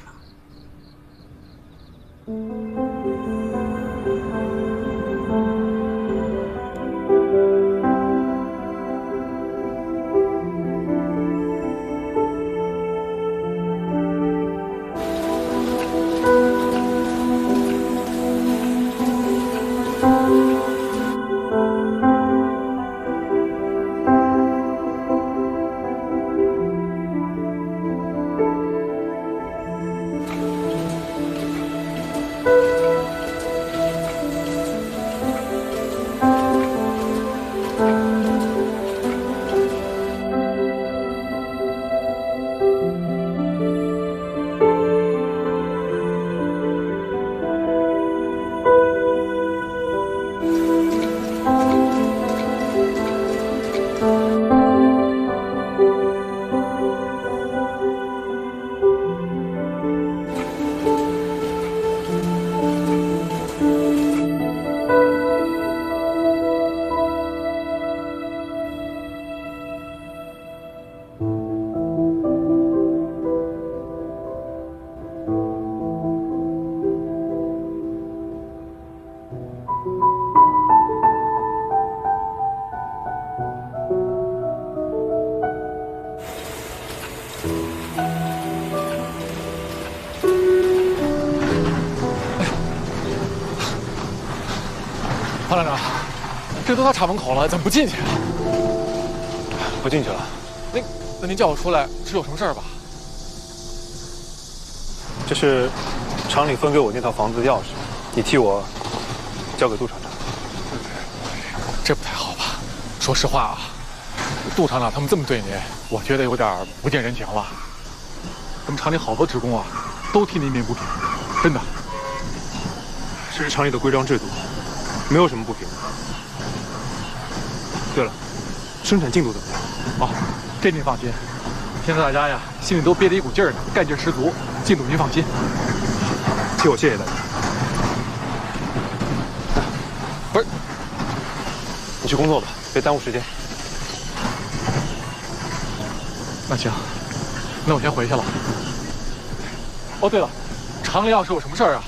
潘站长，这都到厂门口了，怎么不进去啊？不进去了。那您叫我出来是有什么事儿吧？这是厂里分给我那套房子的钥匙，你替我交给杜厂长。这不太好吧？说实话啊，杜厂长他们这么对您，我觉得有点不近人情了。咱们厂里好多职工啊，都替您鸣不平，真的。这是厂里的规章制度，没有什么不平。对了，生产进度怎么样？啊，这您放心。现在大家呀，心里都憋着一股劲儿呢，干劲十足，进度您放心。替我谢谢大家。不是，你去工作吧，别耽误时间。那行，那我先回去了。哦，对了，厂里要是有什么事儿啊，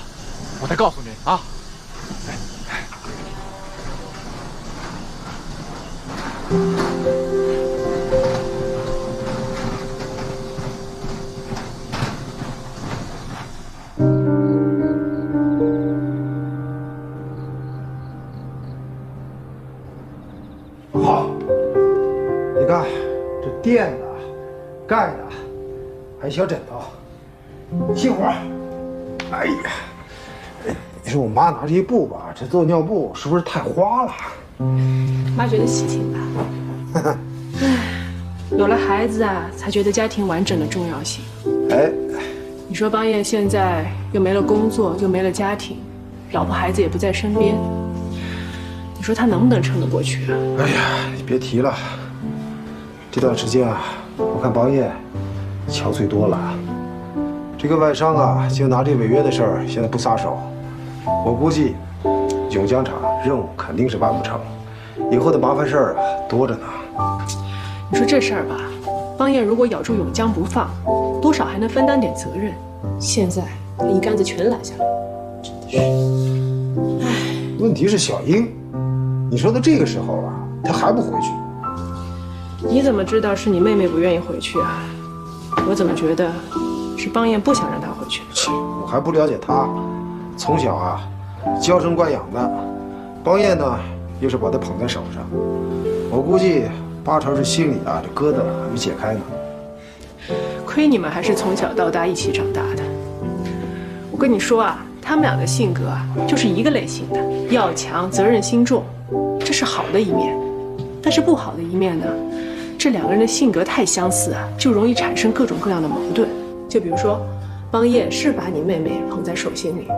我再告诉您啊。好，你看这垫的、盖的，还有小枕头，细活。哎呀，你说我妈拿这些布吧，这做尿布是不是太花了？妈觉得喜庆吧。有了孩子啊，才觉得家庭完整的重要性。哎，你说邦彦现在又没了工作，又没了家庭，老婆孩子也不在身边，你说他能不能撑得过去啊？哎呀，你别提了，这段时间啊，我看邦彦憔悴多了。这个外商啊，就拿这违约的事儿，现在不撒手，我估计永江厂任务肯定是办不成，以后的麻烦事儿啊多着呢。你说这事儿吧，邦彦如果咬住永江不放，多少还能分担点责任。现在他一竿子全揽下来，真的是。唉，问题是小英，你说到这个时候了，她还不回去？你怎么知道是你妹妹不愿意回去啊？我怎么觉得是邦彦不想让她回去？我还不了解她，从小啊娇生惯养的，邦彦呢又是把她捧在手上，我估计八成是心里啊这疙瘩还没解开呢。亏你们还是从小到大一起长大的。我跟你说啊，他们俩的性格啊就是一个类型的，要强、责任心重，这是好的一面。但是不好的一面呢，这两个人的性格太相似啊，就容易产生各种各样的矛盾。就比如说，邦彦是把你妹妹捧在手心里，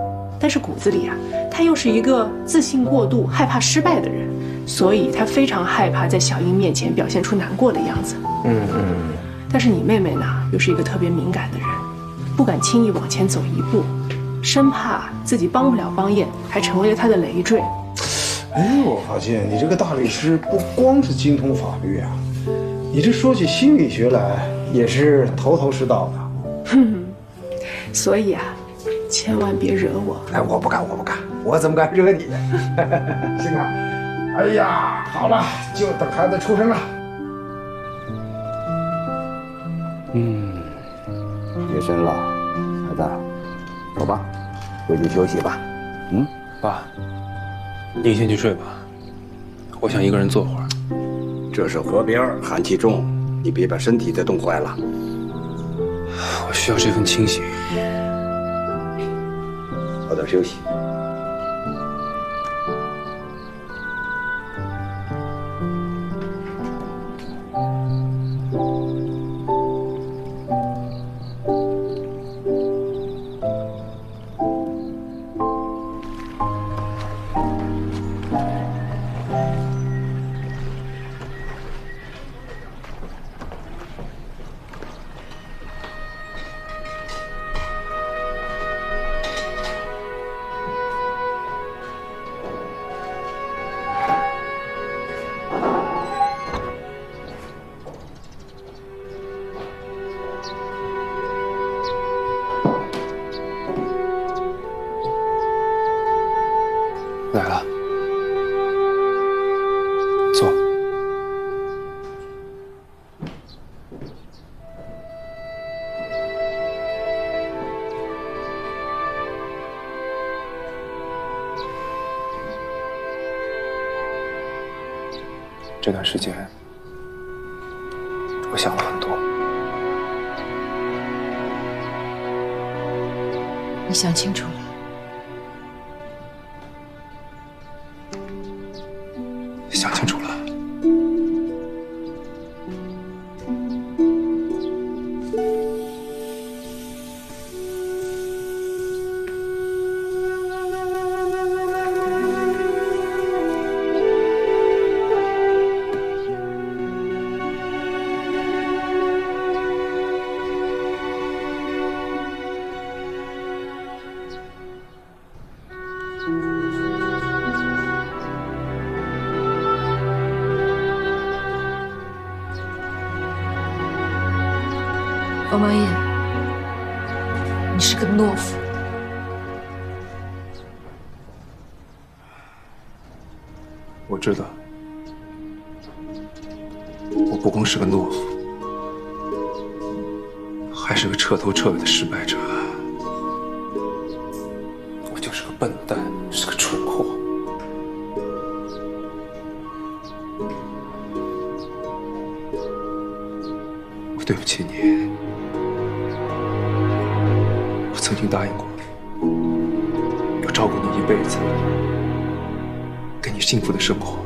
但是骨子里啊，他又是一个自信过度、害怕失败的人，所以他非常害怕在小英面前表现出难过的样子。但是你妹妹呢，又是一个特别敏感的人，不敢轻易往前走一步，生怕自己帮不了邦彦，还成为了他的累赘。哎，我发现你这个大律师不光是精通法律啊，你这说起心理学来也是头头是道的。所以啊，千万别惹我。哎，我不敢，我怎么敢惹你？行啊，哎呀，好了，就等孩子出生了。夜深了，孩子，走吧，回去休息吧。爸，你先去睡吧，我想一个人坐会儿。这是河边，寒气重，你别把身体再冻坏了。我需要这份清醒。早点休息。来了，坐。这段时间，我想了很多。你想清楚了？想清楚了。方邦彦，你是个懦夫。我知道，我不光是个懦夫，还是个彻头彻尾的失败者。我就是个笨蛋，是个蠢货。我对不起你。我曾经答应过，要照顾你一辈子，给你幸福的生活。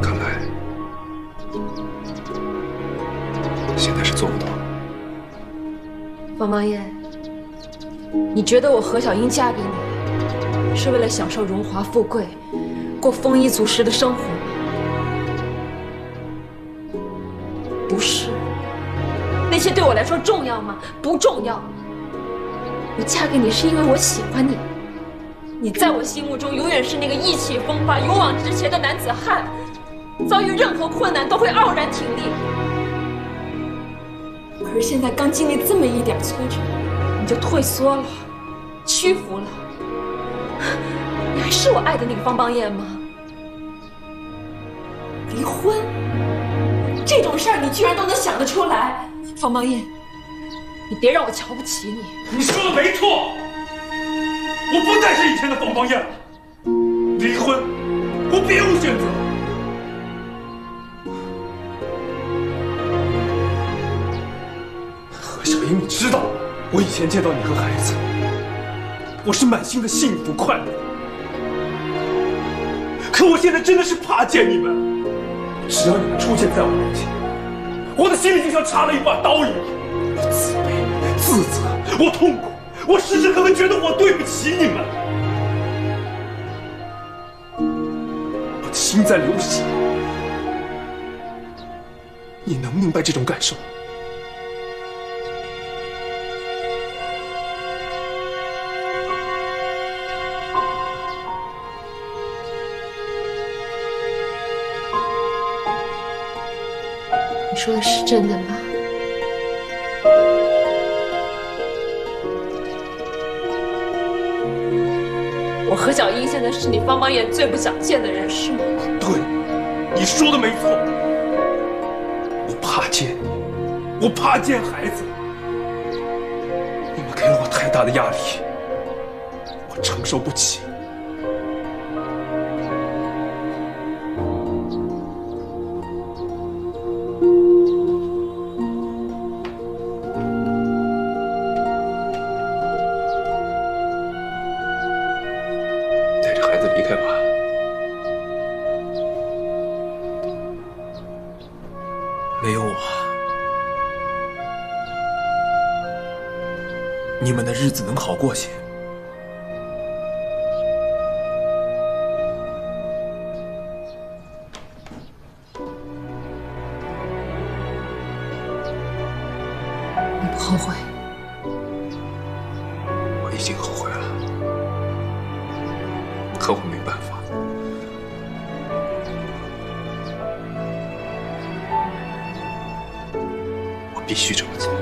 看来现在是做不到。方邦彦，你觉得我何小英嫁给你，是为了享受荣华富贵，过丰衣足食的生活吗？不是。那些对我来说重要吗？不重要。我嫁给你是因为我喜欢你，你在我心目中永远是那个意气风发、勇往直前的男子汉，遭遇任何困难都会傲然挺立。可是现在刚经历这么一点挫折，你就退缩了，屈服了。你还是我爱的那个方邦彦吗？离婚？这种事儿你居然都能想得出来？方邦彦，你别让我瞧不起你。你说的没错，我不再是以前的方邦彦了。离婚，我别无选择。何小英，你知道，我以前见到你和孩子，我是满心的幸福快乐。可我现在真的是怕见你们，只要你们出现在我面前，我的心里就像插了一把刀一样，我自卑、自责，我痛苦，我时时刻刻觉得我对不起你们，我的心在流血。你能明白这种感受？你说的是真的吗？我何小英现在是你方邦彦最不想见的人，是吗？对，你说的没错。我怕见孩子。你们给了我太大的压力，我承受不起。带着孩子离开吧。没有我，你们的日子能好过些。你不后悔？我已经后悔了，可我没办法。我必须这么做。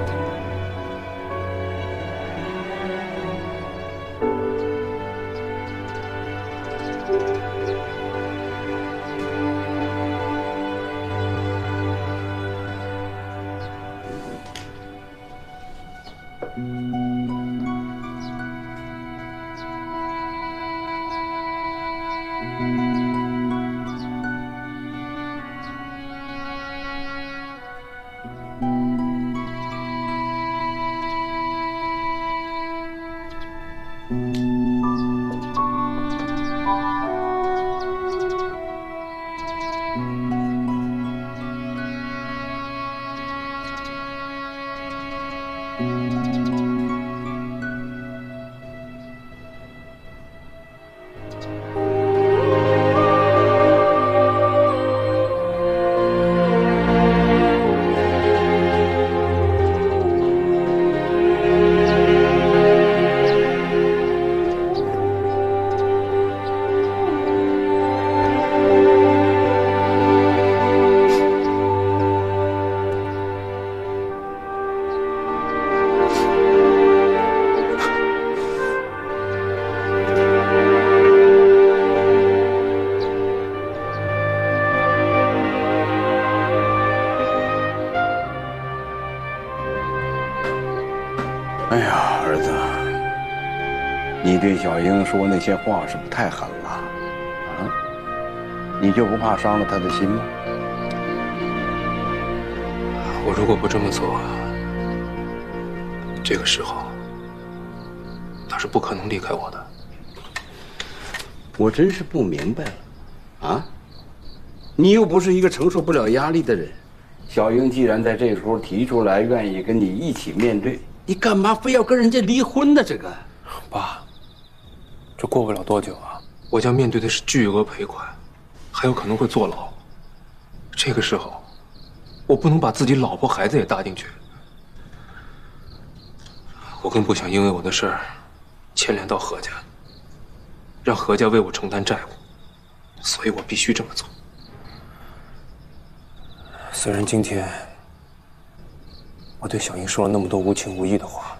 哎呀，儿子，你对小英说那些话是不是太狠了？啊，你就不怕伤了她的心吗？我如果不这么做，这个时候他是不可能离开我的。我真是不明白了，啊，你又不是一个承受不了压力的人。小英既然在这时候提出来愿意跟你一起面对，你干嘛非要跟人家离婚呢？这个，爸，这过不了多久啊，我将面对的是巨额赔款，还有可能会坐牢。这个时候，我不能把自己老婆孩子也搭进去。我更不想因为我的事儿牵连到何家，让何家为我承担债务，所以我必须这么做。虽然今天我对小英说了那么多无情无义的话，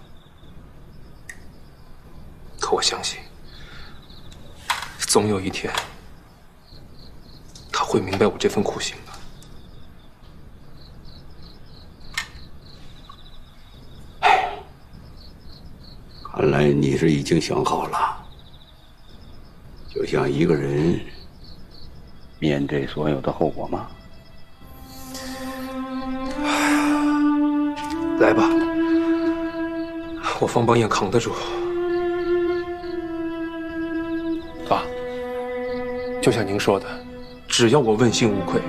可我相信，总有一天，他会明白我这份苦心的。看来你是已经想好了，就像一个人面对所有的后果吗？来吧，我方邦彦扛得住。爸，就像您说的，只要我问心无愧，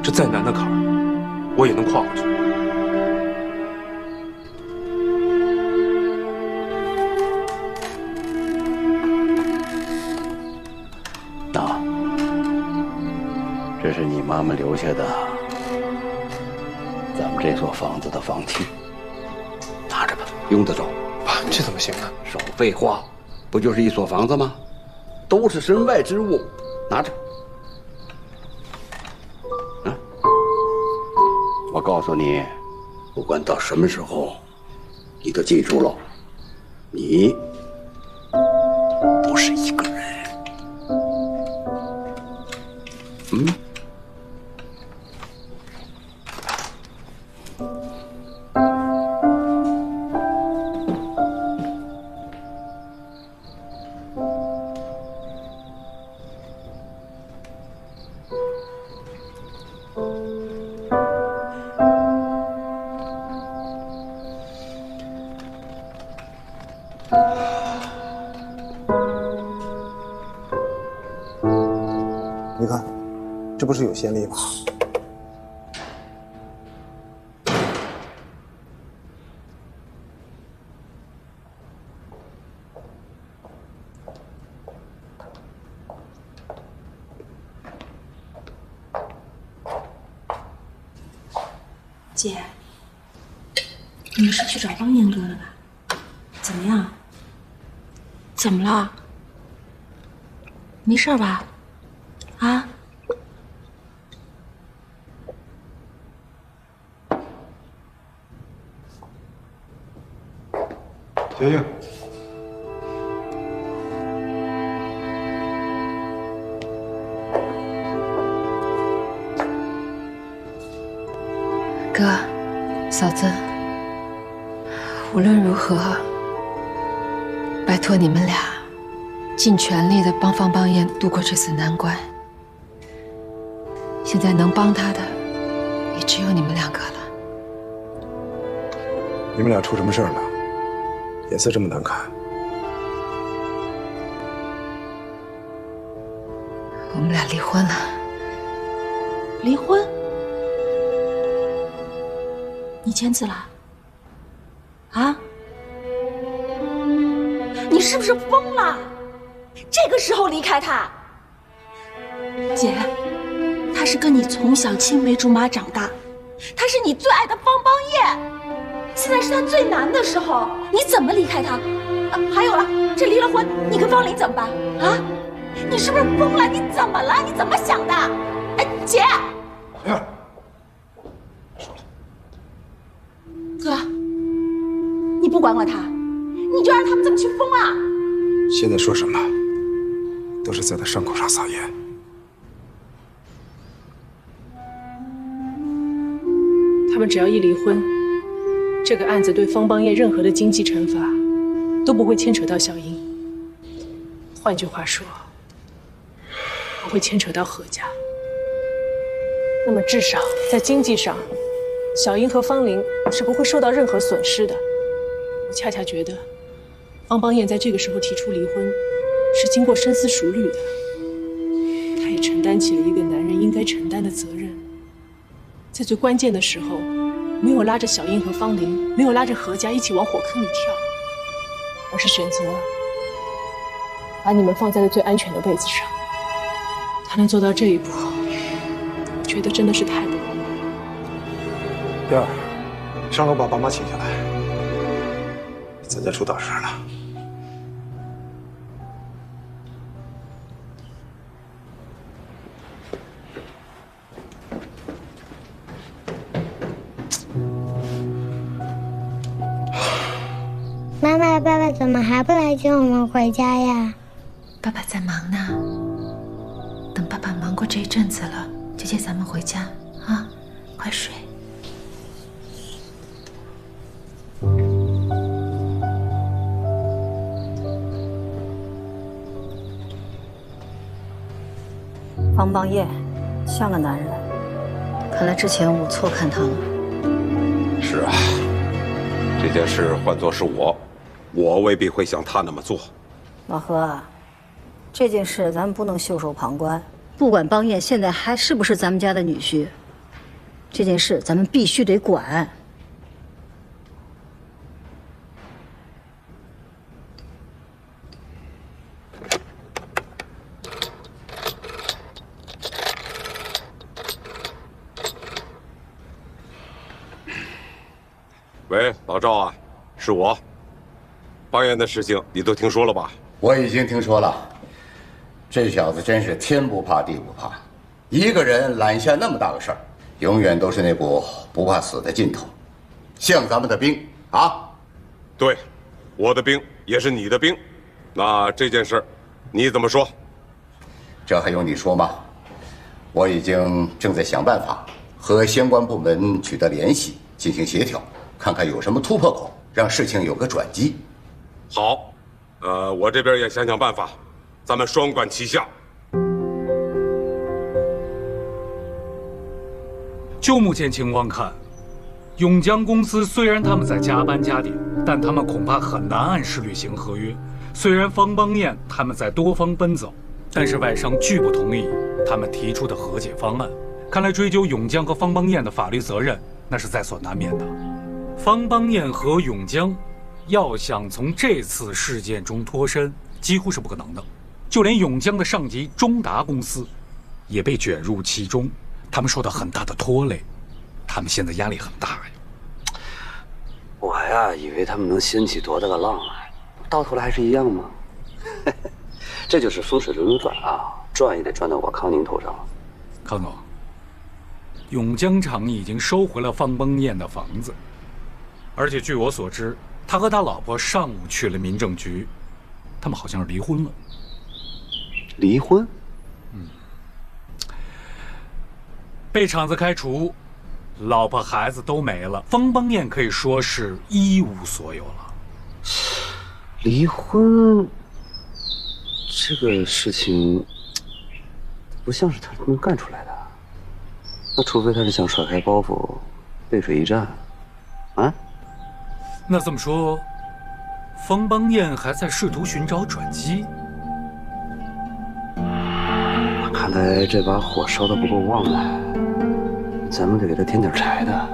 这再难的坎儿，我也能跨过去。这是你妈妈留下的咱们这所房子的房契，拿着吧，用得着。爸，这怎么行呢？少废话，不就是一所房子吗？都是身外之物，拿着。我告诉你，不管到什么时候，你都记住了，你不是一个人。你看，这不是有先例吗？姐，你们是去找汪彦哥了吧？怎么样？怎么了？没事吧？啊？决定。哥，嫂子，无论如何，拜托你们俩尽全力的帮方邦彦度过这次难关。现在能帮他的也只有你们两个了。你们俩出什么事儿了？脸色这么难看。我们俩离婚了。离婚？你签字了？啊？你是不是疯了？这个时候离开他？姐，他是跟你从小青梅竹马长大，他是你最爱的方邦彦，现在是他最难的时候，你怎么离开他？啊，还有了，这离了婚，你跟方林怎么办？啊？你是不是疯了？你怎么了？你怎么想的？哎，姐。哥，你不管管他，你就让他们这么去疯啊！现在说什么，都是在他伤口上撒盐。他们只要一离婚，这个案子对方邦彦任何的经济惩罚都不会牵扯到小英。换句话说，不会牵扯到何家。那么至少在经济上，小英和方林是不会受到任何损失的。我恰恰觉得，方邦彦在这个时候提出离婚，是经过深思熟虑的。他也承担起了一个男人应该承担的责任，在最关键的时候，没有拉着小英和方林，没有拉着何家一起往火坑里跳，而是选择把你们放在了最安全的位子上。他能做到这一步，我觉得真的是太不容易了。燕儿，上楼把爸妈请下来，咱家出大事了。妈妈，爸爸怎么还不来接我们回家呀？爸爸在忙呢，等爸爸忙过这一阵子了，就接咱们回家啊！快睡。方邦彦像个男人，看来之前我错看他了。是啊，这件事换作是我未必会像他那么做。老何，这件事咱们不能袖手旁观。不管邦彦现在还是不是咱们家的女婿，这件事咱们必须得管。喂，老赵啊，是我。方言的事情你都听说了吧？我已经听说了。这小子真是天不怕地不怕，一个人揽下那么大个事儿，永远都是那股不怕死的劲头，像咱们的兵啊。对，我的兵也是你的兵。那这件事你怎么说？这还用你说吗？我已经正在想办法和相关部门取得联系，进行协调，看看有什么突破口，让事情有个转机。好，我这边也想想办法，咱们双管齐下。就目前情况看，永江公司虽然他们在加班加点，但他们恐怕很难按时履行合约。虽然方邦彦他们在多方奔走，但是外商拒不同意他们提出的和解方案。看来追究永江和方邦彦的法律责任，那是在所难免的。方邦彦和永江要想从这次事件中脱身，几乎是不可能的。就连永江的上级中达公司也被卷入其中，他们受到很大的拖累，他们现在压力很大呀。我呀，以为他们能掀起多大个浪来，到头来还是一样吗？这就是风水轮流转啊，转也得转到我康宁头上了。康总，永江厂已经收回了方邦彦的房子，而且据我所知，他和他老婆上午去了民政局，他们好像是离婚了。离婚？被厂子开除，老婆孩子都没了，方邦彦可以说是一无所有了。离婚这个事情，不像是他能干出来的。那除非他是想甩开包袱，背水一战，啊？那这么说，方邦彦还在试图寻找转机。看来这把火烧得不够旺了，咱们得给他添点柴的。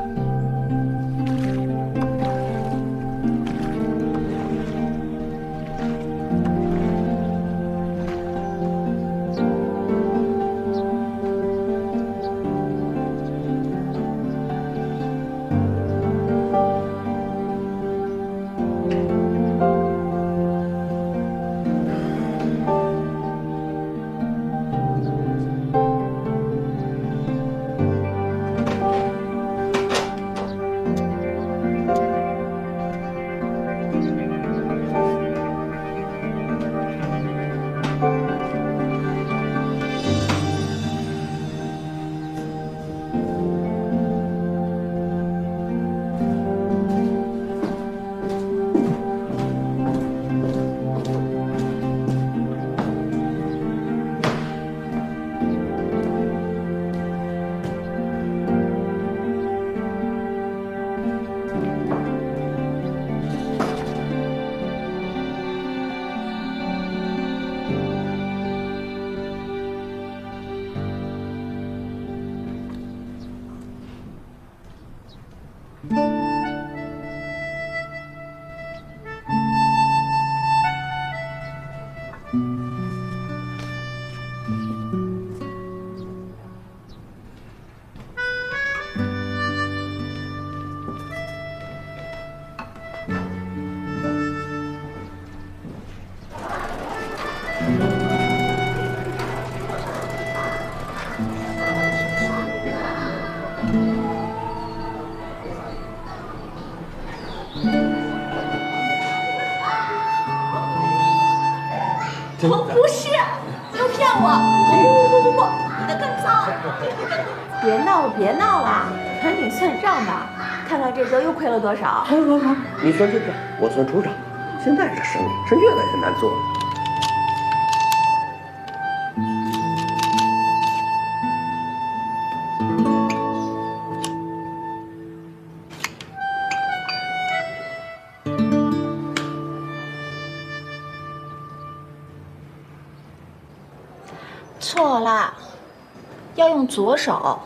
我不是，又骗我！不，你的更糟！别闹了，别闹了，赶紧算账吧，看看这周又亏了多少。好，你算队长，我算处长。现在这生意是越来越难做了。错了，要用左手。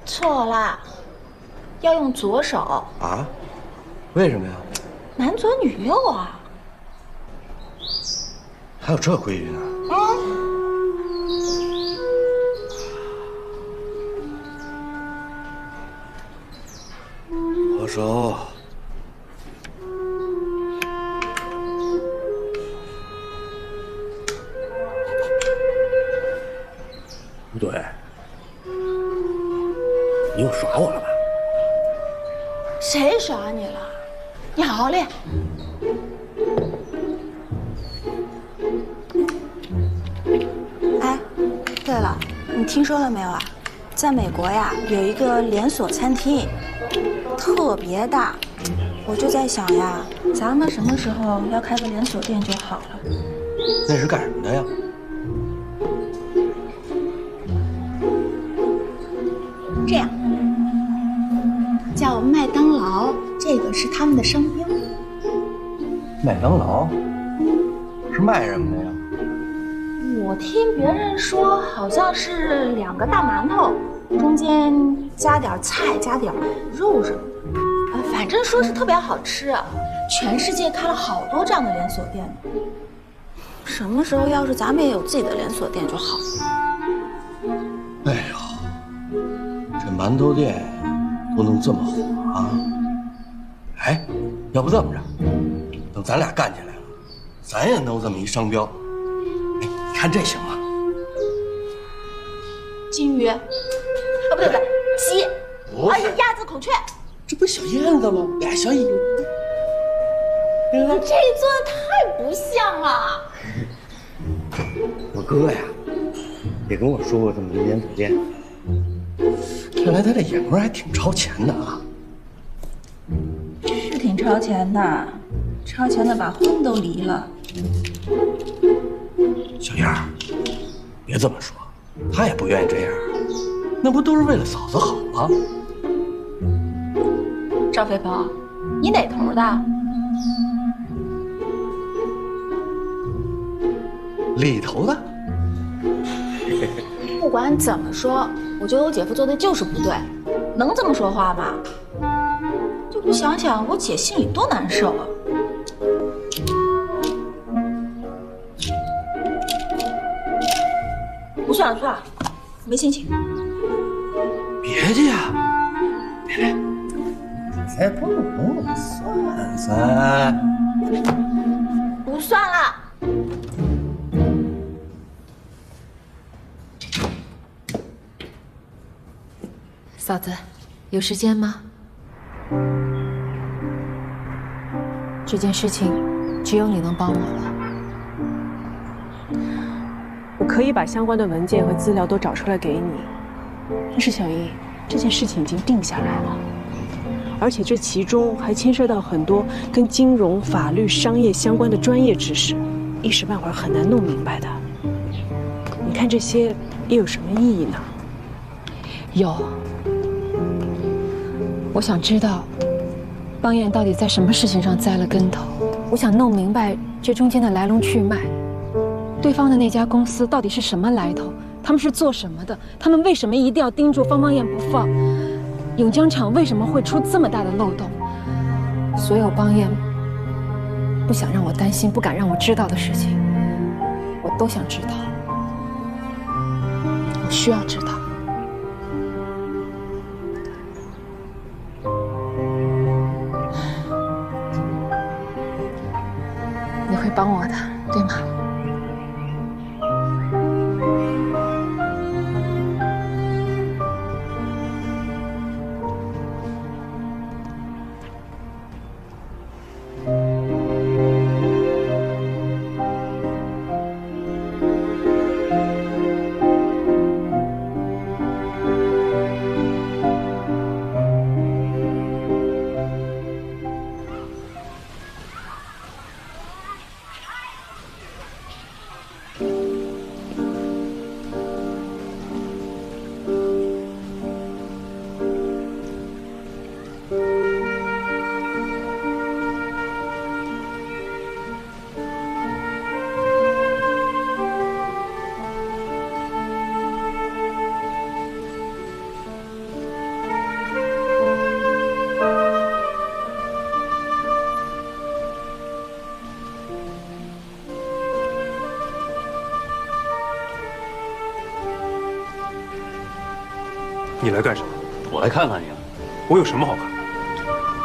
错了，要用左手。啊？为什么呀？男左女右啊。还有这规矩呢？手。不对，你又耍我了吧？谁耍你了？你好好练。哎，对了，你听说了没有啊？在美国呀，有一个连锁餐厅，特别大。我就在想呀，咱们什么时候要开个连锁店就好了。那是干什么的呀？这样，叫麦当劳，这个是他们的商标。麦当劳是卖什么的呀？我听别人说，好像是2个大馒头，中间加点菜，加点肉什么的，反正说是特别好吃啊。全世界开了好多这样的连锁店呢。什么时候要是咱们也有自己的连锁店就好了。哎呦，这馒头店都能这么火啊！哎，要不这么着，等咱俩干起来了，咱也弄这么一商标。哎，你看这行吗？金鱼，啊不对，鸡，哎呀，鸭子、孔雀，这不小燕子吗？俩小蚁。你这做的太不像了。我哥呀，也跟我说过这么一连锁店。看来他这眼光还挺超前的啊。是挺超前的，超前的把婚都离了。小燕儿，别这么说，他也不愿意这样，那不都是为了嫂子好吗？赵飞鹏，你哪头的？里头的。不管怎么说，我觉得我姐夫做的就是不对，能这么说话吗？就不想想我姐心里多难受啊！不算了算了，没心情。别介呀，别，咱不能算算。不算了。嫂子，有时间吗？这件事情只有你能帮我了。我可以把相关的文件和资料都找出来给你，但是小英，这件事情已经定下来了，而且这其中还牵涉到很多跟金融、法律、商业相关的专业知识，一时半会儿很难弄明白的。你看这些又有什么意义呢？有。我想知道，邦彦到底在什么事情上栽了跟头？我想弄明白这中间的来龙去脉。对方的那家公司到底是什么来头？他们是做什么的？他们为什么一定要盯住方邦彦不放？永江厂为什么会出这么大的漏洞？所有邦彦不想让我担心、不敢让我知道的事情，我都想知道。我需要知道。你会帮我的，对吗？你来干什么？我来看看你啊。我有什么好看的？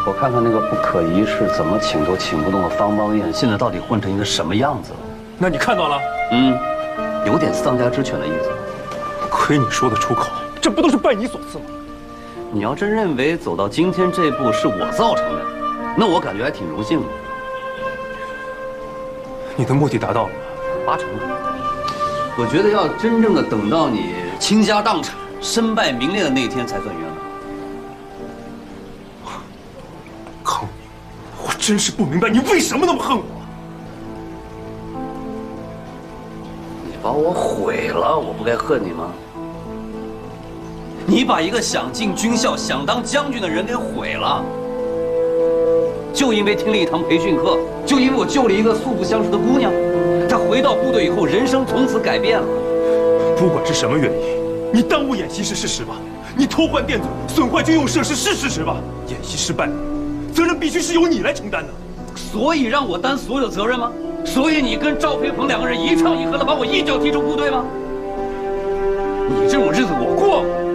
我看看那个不可一世、怎么请都请不动的方邦彦，现在到底混成一个什么样子了？那你看到了？有点丧家之犬的意思。亏你说得出口，这不都是拜你所赐吗？你要真认为走到今天这步是我造成的，那我感觉还挺荣幸的。你的目的达到了，8成。我觉得要真正的等到你倾家荡产、身败名裂的那一天才算圆满。康宁，我真是不明白你为什么那么恨我。你把我毁了，我不该恨你吗？你把一个想进军校、想当将军的人给毁了，就因为听了一堂培训课，就因为我救了一个素不相识的姑娘，她回到部队以后，人生从此改变了。不管是什么原因，你耽误演习是事实吧？你偷换电阻、损坏军用设施是事实吧？演习失败，责任必须是由你来承担的。所以让我担所有责任吗？所以你跟赵飞鹏2个人一唱一和的把我一脚踢出部队吗？你这种日子我过过。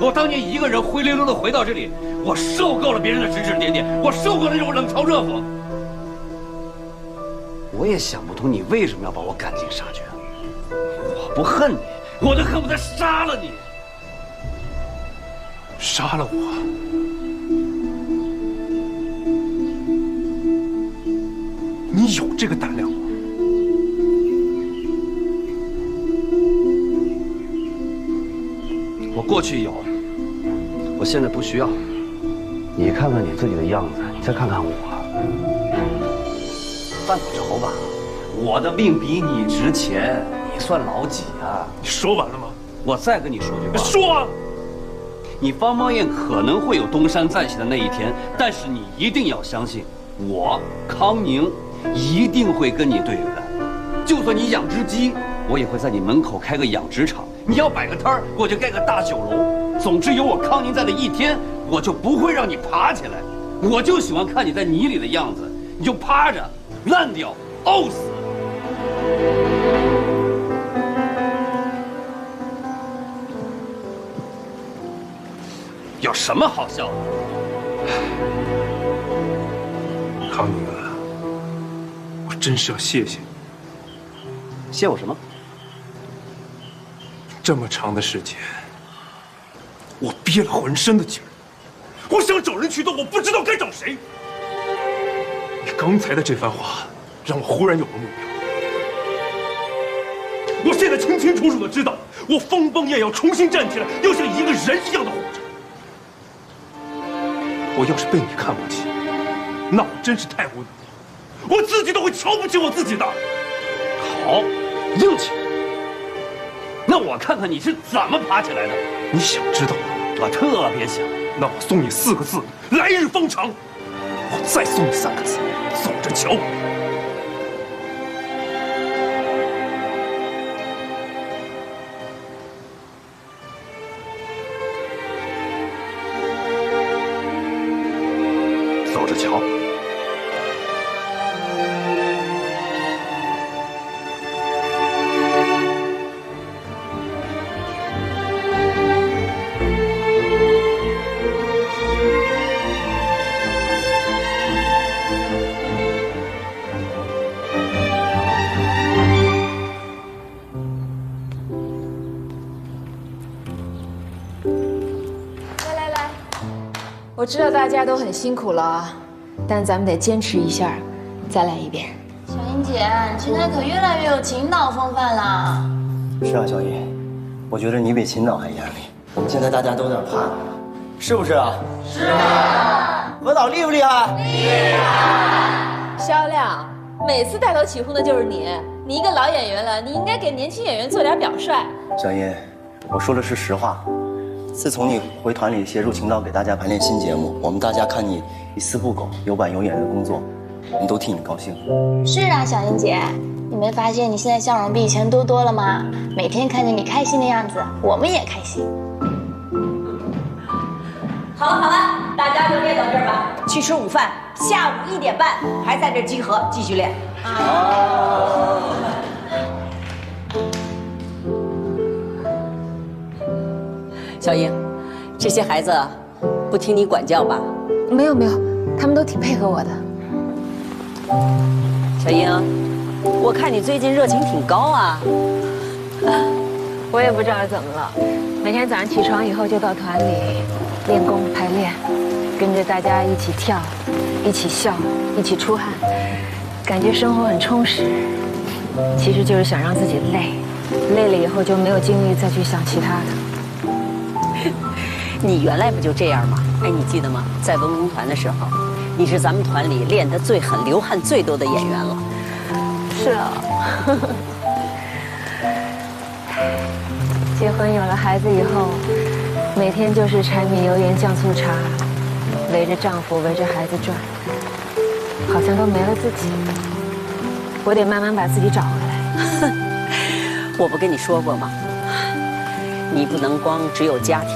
我当年一个人灰溜溜的回到这里，我受够了别人的指指点点，我受够了这种冷嘲热讽。我也想不通你为什么要把我赶尽杀绝。我不恨你，我就恨不得杀了你。杀了我？你有这个胆量吗？我过去有，我现在不需要。你看看你自己的样子，你再看看我，犯得着吧？我的命比你值钱，你算老几啊？你说完了吗？我再跟你说句话。说啊！你方邦彦可能会有东山再起的那一天，但是你一定要相信，我康宁一定会跟你对着干。就算你养只鸡，我也会在你门口开个养殖场。你要摆个摊儿，我就盖个大酒楼。总之有我康宁在的一天，我就不会让你爬起来。我就喜欢看你在泥里的样子，你就趴着，烂掉，呕死。有什么好笑的？康宁啊，我真是要谢谢你。谢我什么？这么长的时间，我憋了浑身的劲儿，我想找人去斗，我不知道该找谁。你刚才的这番话，让我忽然有了目标。我现在清清楚楚的知道，我方邦彦要重新站起来，要像一个人一样的活着。我要是被你看不起，那我真是太无能了，我自己都会瞧不起我自己的。好，硬气。那我看看你是怎么爬起来的。你想知道吗？我特别想。那我送你4个字：来日方长。我再送你3个字：走着瞧。走着瞧。我知道大家都很辛苦了，但咱们得坚持一下，再来一遍。小英姐，你现在可越来越有秦导风范了。是啊，小英，我觉得你比秦导还严厉。我们现在大家都有点怕你，是不是啊？是啊。何导厉不厉害？厉害。肖亮，每次带头起哄的就是你。你一个老演员了，你应该给年轻演员做点表率。小英，我说的是实话。自从你回团里协助秦导给大家排练新节目，我们大家看你一丝不苟、有板有眼的工作，我们都替你高兴。是啊，小英姐，你没发现你现在笑容比以前多了吗？每天看着你开心的样子，我们也开心。好了，大家就练到这儿吧，去吃午饭，下午1点半还在这集合继续练。小英，这些孩子不听你管教吧？没有，他们都挺配合我的。小英，我看你最近热情挺高啊。我也不知道怎么了，每天早上起床以后就到团里练功排练，跟着大家一起跳，一起笑，一起出汗，感觉生活很充实。其实就是想让自己累，累了以后就没有精力再去想其他的。你原来不就这样吗？哎，你记得吗？在文工团的时候，你是咱们团里练得最狠、流汗最多的演员了。是啊。结婚有了孩子以后，每天就是柴米油盐酱醋茶，围着丈夫围着孩子转，好像都没了自己。我得慢慢把自己找回来。我不跟你说过吗？你不能光只有家庭，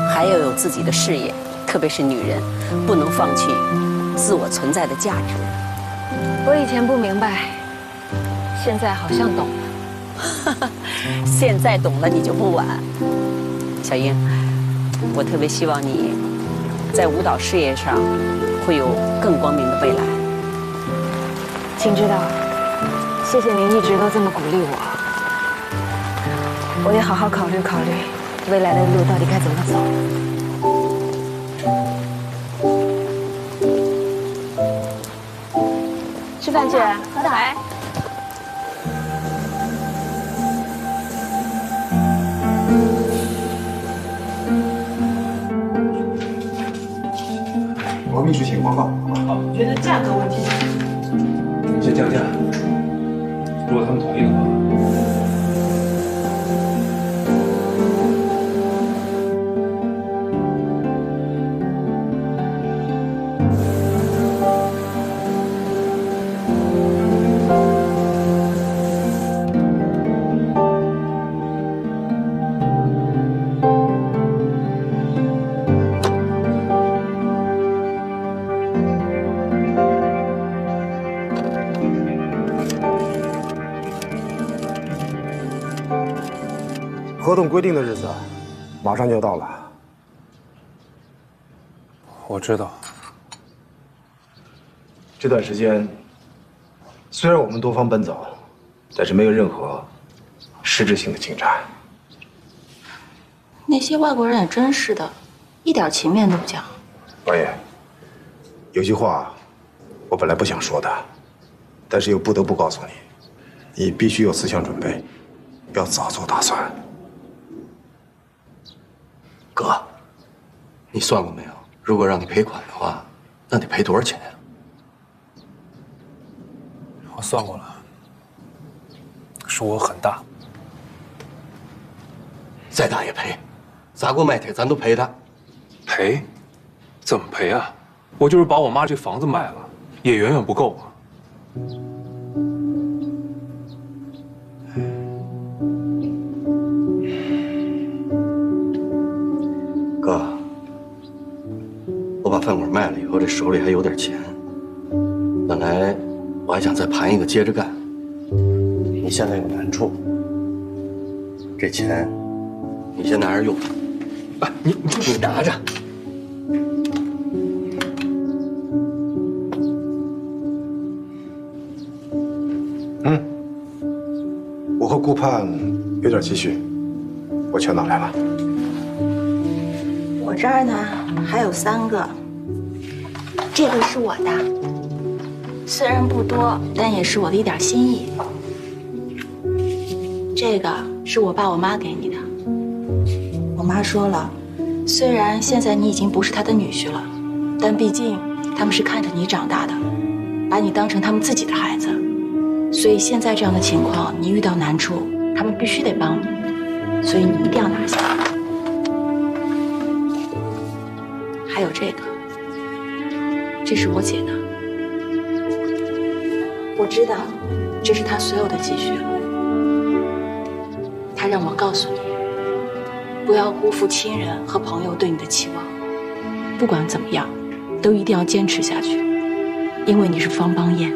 还要有自己的事业，特别是女人，不能放弃自我存在的价值。我以前不明白，现在好像懂了。现在懂了，你就不晚。小英，我特别希望你在舞蹈事业上会有更光明的未来。请知道，谢谢您一直都这么鼓励我，我得好好考虑考虑未来的路到底该怎么走。吃饭去，好的。来。我秘书请报告。好，觉得价格问题。先降价，如果他们同意的话。合同规定的日子马上就到了。我知道。这段时间，虽然我们多方奔走，但是没有任何实质性的进展。那些外国人也真是的，一点情面都不讲。王爷，有句话我本来不想说的，但是又不得不告诉你，你必须有思想准备，要早做打算。哥，你算过没有？如果让你赔款的话，那得赔多少钱呀？我算过了，数额很大。再大也赔，砸锅卖铁咱都赔他。赔？怎么赔啊？我就是把我妈这房子卖了，也远远不够啊。哥，我把饭馆卖了以后，这手里还有点钱。本来我还想再盘一个接着干。你现在有难处，这钱你先拿着用。哎，你拿着。我和顾盼有点积蓄，我全拿来了。我这儿呢还有3个，这个是我的，虽然不多，但也是我的一点心意。这个是我爸我妈给你的，我妈说了，虽然现在你已经不是她的女婿了，但毕竟他们是看着你长大的，把你当成他们自己的孩子，所以现在这样的情况，你遇到难处，他们必须得帮你，所以你一定要拿下。还有这个，这是我姐的，我知道这是她所有的积蓄了。她让我告诉你，不要辜负亲人和朋友对你的期望，不管怎么样，都一定要坚持下去，因为你是方邦彦。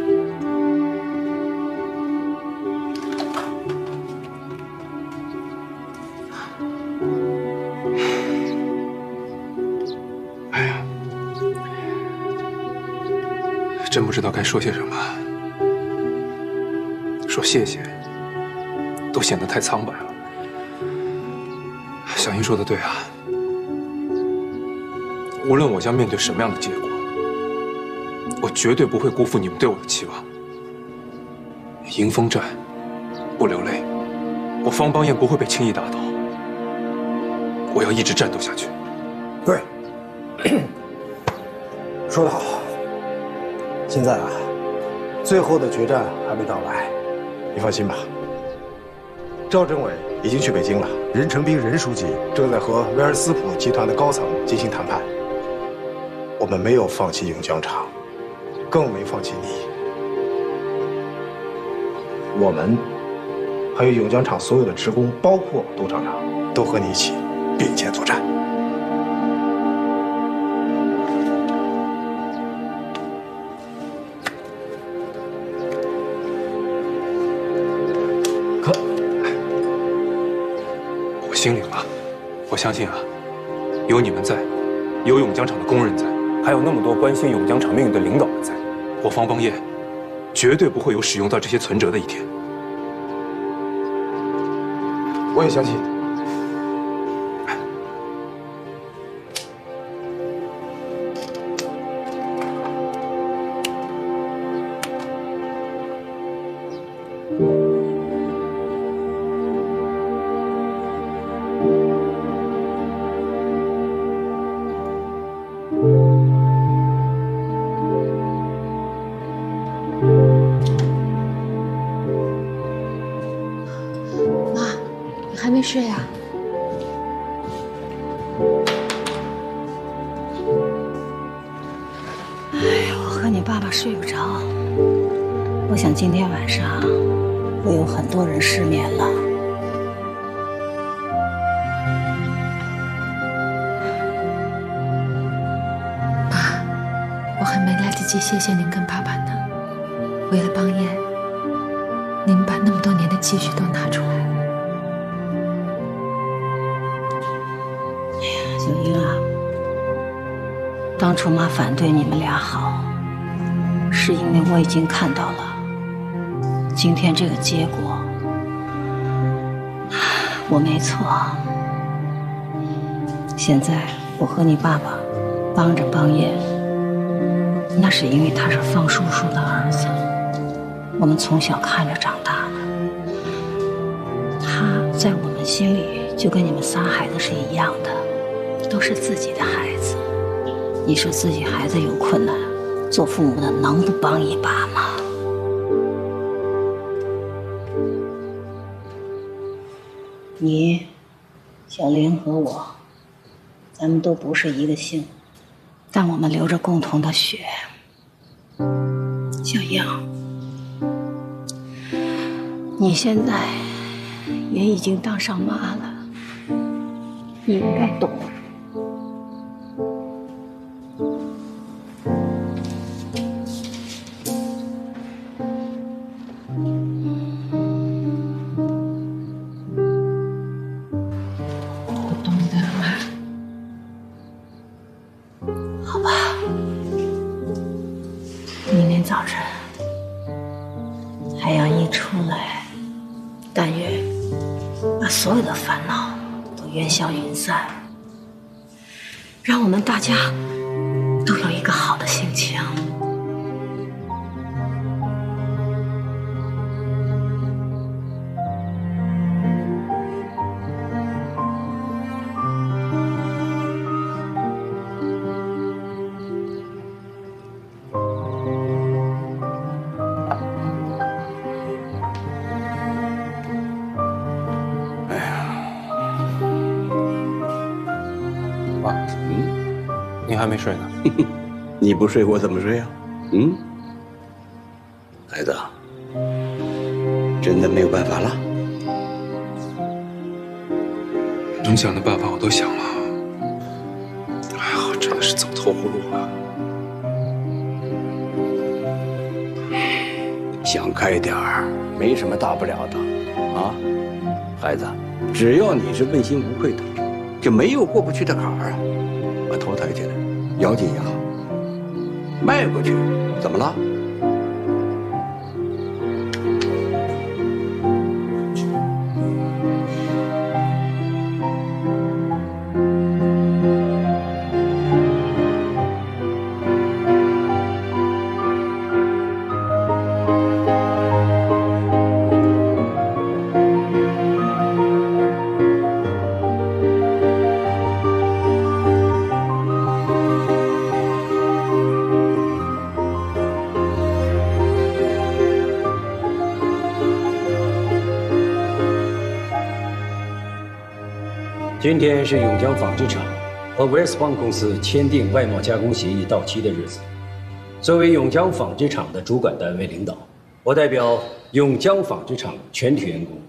真不知道该说些什么。说谢谢，都显得太苍白了。小英说的对啊，无论我将面对什么样的结果，我绝对不会辜负你们对我的期望。迎风战，不流泪，我方邦彦不会被轻易打倒。我要一直战斗下去。对，说得好。现在啊，最后的决战还没到来，你放心吧。赵政委已经去北京了，任成斌任书记正在和威尔斯普集团的高层进行谈判。我们没有放弃永江厂，更没放弃你。我们还有永江厂所有的职工，包括杜厂长，都和你一起并肩作战。我心领了，我相信啊，有你们在，有永江厂的工人在，还有那么多关心永江厂命运的领导们在，我方邦彦绝对不会有使用到这些存折的一天。我也相信。还没睡啊？哎呀，我和你爸爸睡不着。我想今天晚上会有很多人失眠了。爸，我还没来得及谢谢您跟爸爸呢。为了邦彦，您把那么多年的积蓄都拿出来了。小英啊，当初妈反对你们俩好，是因为我已经看到了今天这个结果。我没错。现在我和你爸爸帮着邦彦，那是因为他是方叔叔的儿子，我们从小看着长大的。他在我们心里就跟你们仨孩子是一样的。都是自己的孩子，你说自己孩子有困难，做父母的能不帮一把吗？你、小玲和我，咱们都不是一个姓，但我们流着共同的血。小英，你现在也已经当上妈了，你应该懂。好吧，明天早晨太阳一出来，但愿把所有的烦恼都烟消云散，让我们大家都有一个好的心情。您还没睡呢？你不睡我怎么睡啊？孩子，真的没有办法了？能想的办法我都想了。哎呀，真的是走投无路了。想开点儿，没什么大不了的啊，孩子，只要你是问心无愧的，就没有过不去的坎儿啊。把头抬起来，咬紧牙，卖过去，怎么了？今天是永江纺织厂和 Westbound 公司签订外贸加工协议到期的日子。作为永江纺织厂的主管单位领导，我代表永江纺织厂全体员工，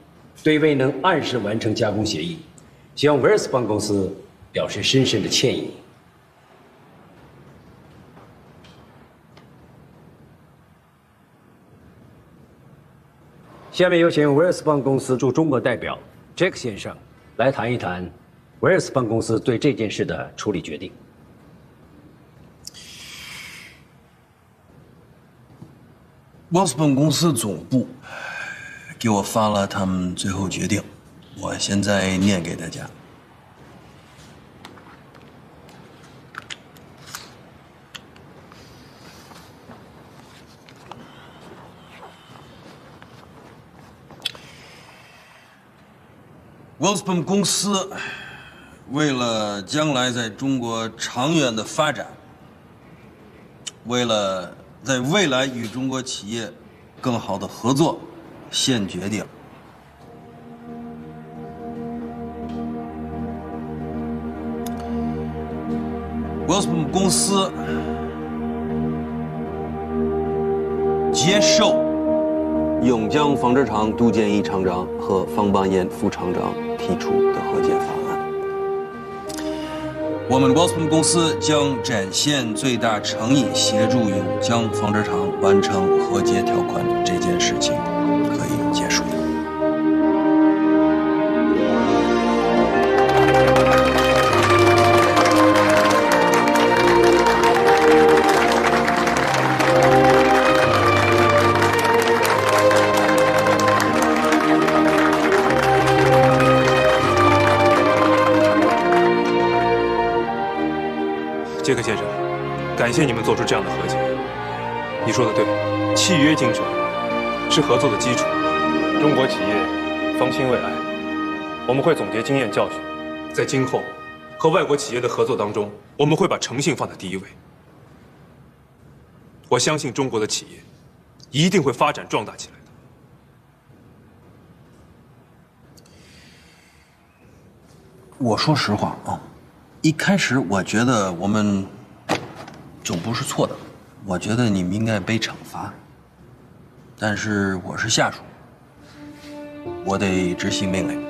对未能按时完成加工协议，向 Westbound 公司表示深深的歉意。下面有请 Westbound 公司驻中国代表 Jack 先生来谈一谈 Westbound 公司对这件事的处理决定。Westbound 公司总部给我发了他们最后决定，我现在念给大家。Westbound 公司为了将来在中国长远的发展，为了在未来与中国企业更好的合作，现决定Westbound 公司接受永江纺织厂杜建一厂长和方邦彦副厂长提出的和解方案。我们 Westbound 公司将展现最大诚意，协助永江纺织厂完成和解条款。这件事情可以结束。杰克先生，感谢你们做出这样的和解。你说的对，契约精神是合作的基础。中国企业方兴未艾，我们会总结经验教训，在今后和外国企业的合作当中，我们会把诚信放在第一位。我相信中国的企业一定会发展壮大起来的。我说实话啊。一开始我觉得我们总部是错的，我觉得你们应该被惩罚。但是我是下属，我得执行命令。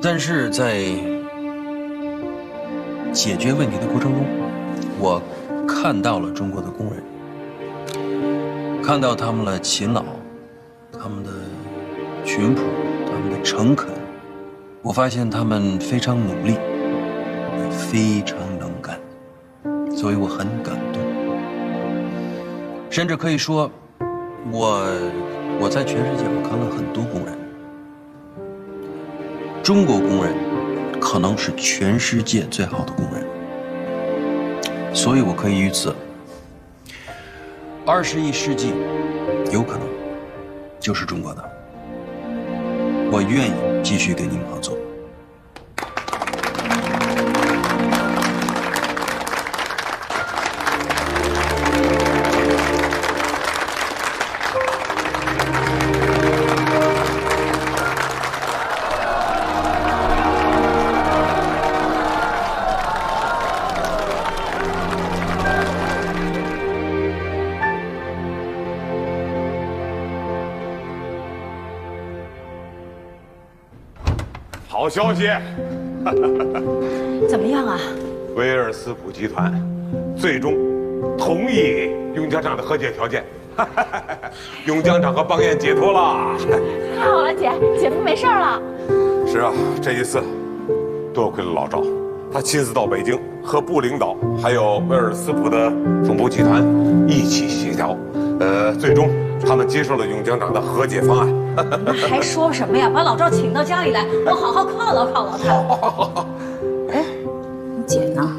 但是在解决问题的过程中，我看到了中国的工人，看到他们的勤劳，他们的淳朴，他们的诚恳。我发现他们非常努力，也非常能干，所以我很感动。甚至可以说，我在全世界我看了很多工人，中国工人可能是全世界最好的工人，所以我可以预测，21世纪有可能就是中国的。我愿意继续跟你们合作。好消息！怎么样啊？威尔斯普集团最终同意永江厂的和解条件，永江厂和邦彦解脱了。太好了，姐夫没事了。是啊，这一次多亏了老赵，他亲自到北京和部领导还有威尔斯普的总部集团一起协调，最终他们接受了永江长的和解方案。你们还说什么呀？把老赵请到家里来，我好好犒劳犒劳他。哎，你姐呢？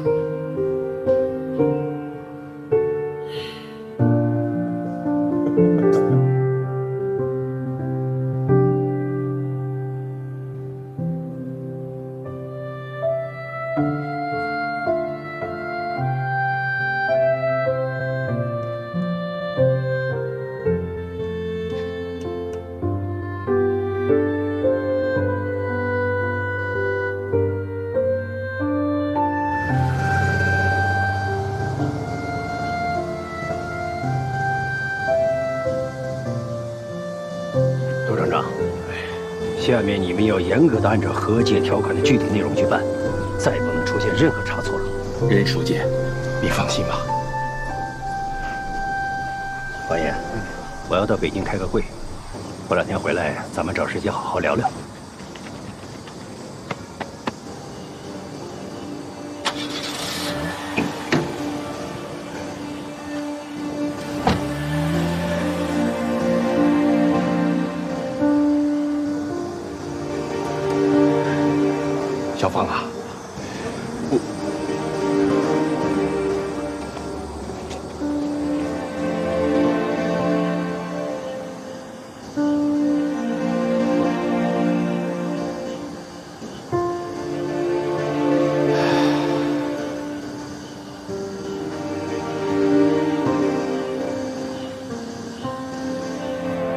下面你们要严格的按照和解条款的具体内容去办，再不能出现任何差错了。任书记，你放心吧。王爷，我要到北京开个会，过2天回来，咱们找时间好好聊聊。小芳啊，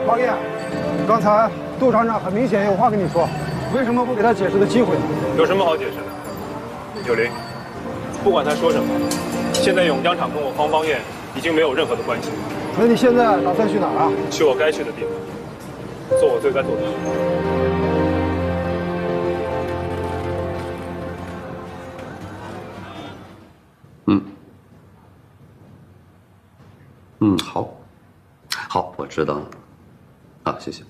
王爷，刚才杜厂长很明显有话跟你说，为什么不给他解释的机会呢？有什么好解释的？九龄，不管他说什么，现在永江厂跟我方方燕已经没有任何的关系。那你现在打算去哪儿啊？去我该去的地方，做我最该做的事。好，我知道了。好，谢谢。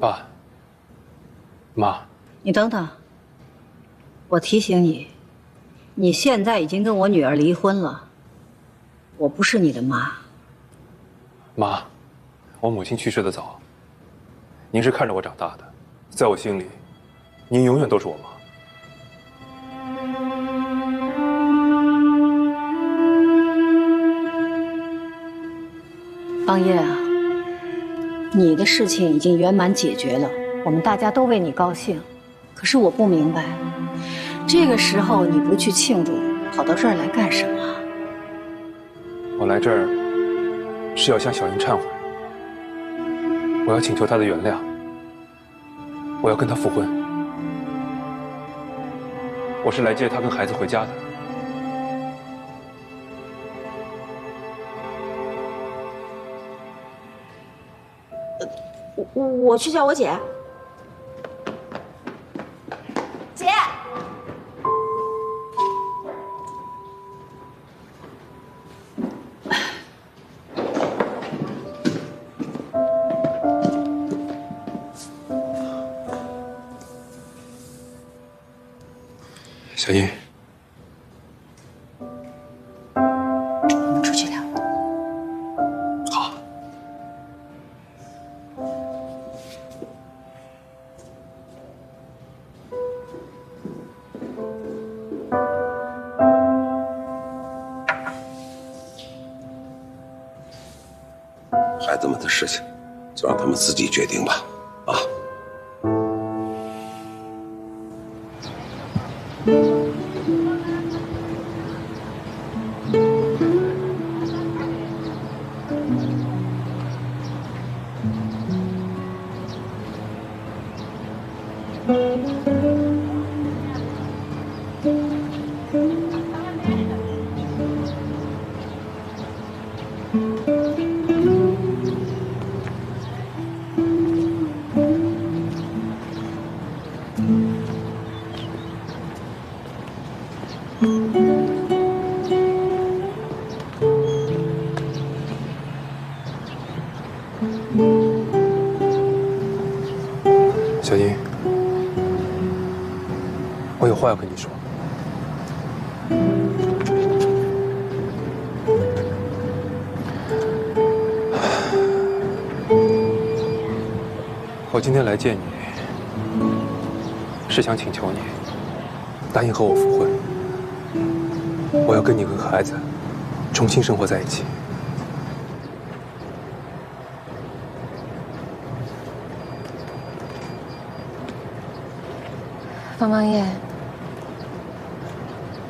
爸妈，你等等，我提醒你，你现在已经跟我女儿离婚了，我不是你的妈。妈，我母亲去世的早，您是看着我长大的，在我心里，您永远都是我妈。方叶啊，你的事情已经圆满解决了，我们大家都为你高兴。可是我不明白，这个时候你不去庆祝，跑到这儿来干什么？我来这儿是要向小英忏悔，我要请求她的原谅，我要跟她复婚，我是来接她跟孩子回家的。我去叫我姐。姐，小英，我们出去聊。好。孩子们的事情，就让他们自己决定吧。啊。小英，我有话要跟你说。我今天来见你，是想请求你答应和我复婚。我要跟你和孩子重新生活在一起。方望燕，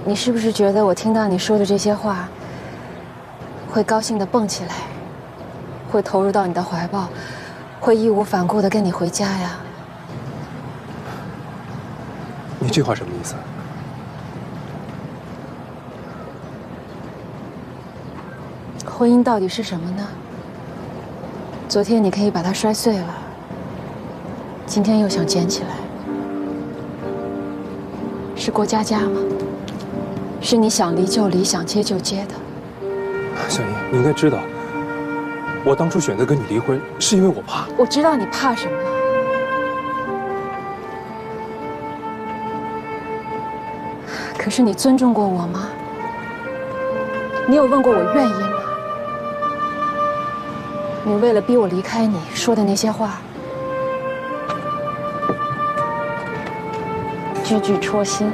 你是不是觉得我听到你说的这些话，会高兴地蹦起来，会投入到你的怀抱，会义无反顾地跟你回家呀？你这话什么意思？婚姻到底是什么呢？昨天你可以把它摔碎了，今天又想捡起来。是过家家吗？是你想离就离，想接就接的。小英，你应该知道，我当初选择跟你离婚，是因为我怕。我知道你怕什么。可是你尊重过我吗？你有问过我愿意吗？你为了逼我离开你说的那些话，句句戳心。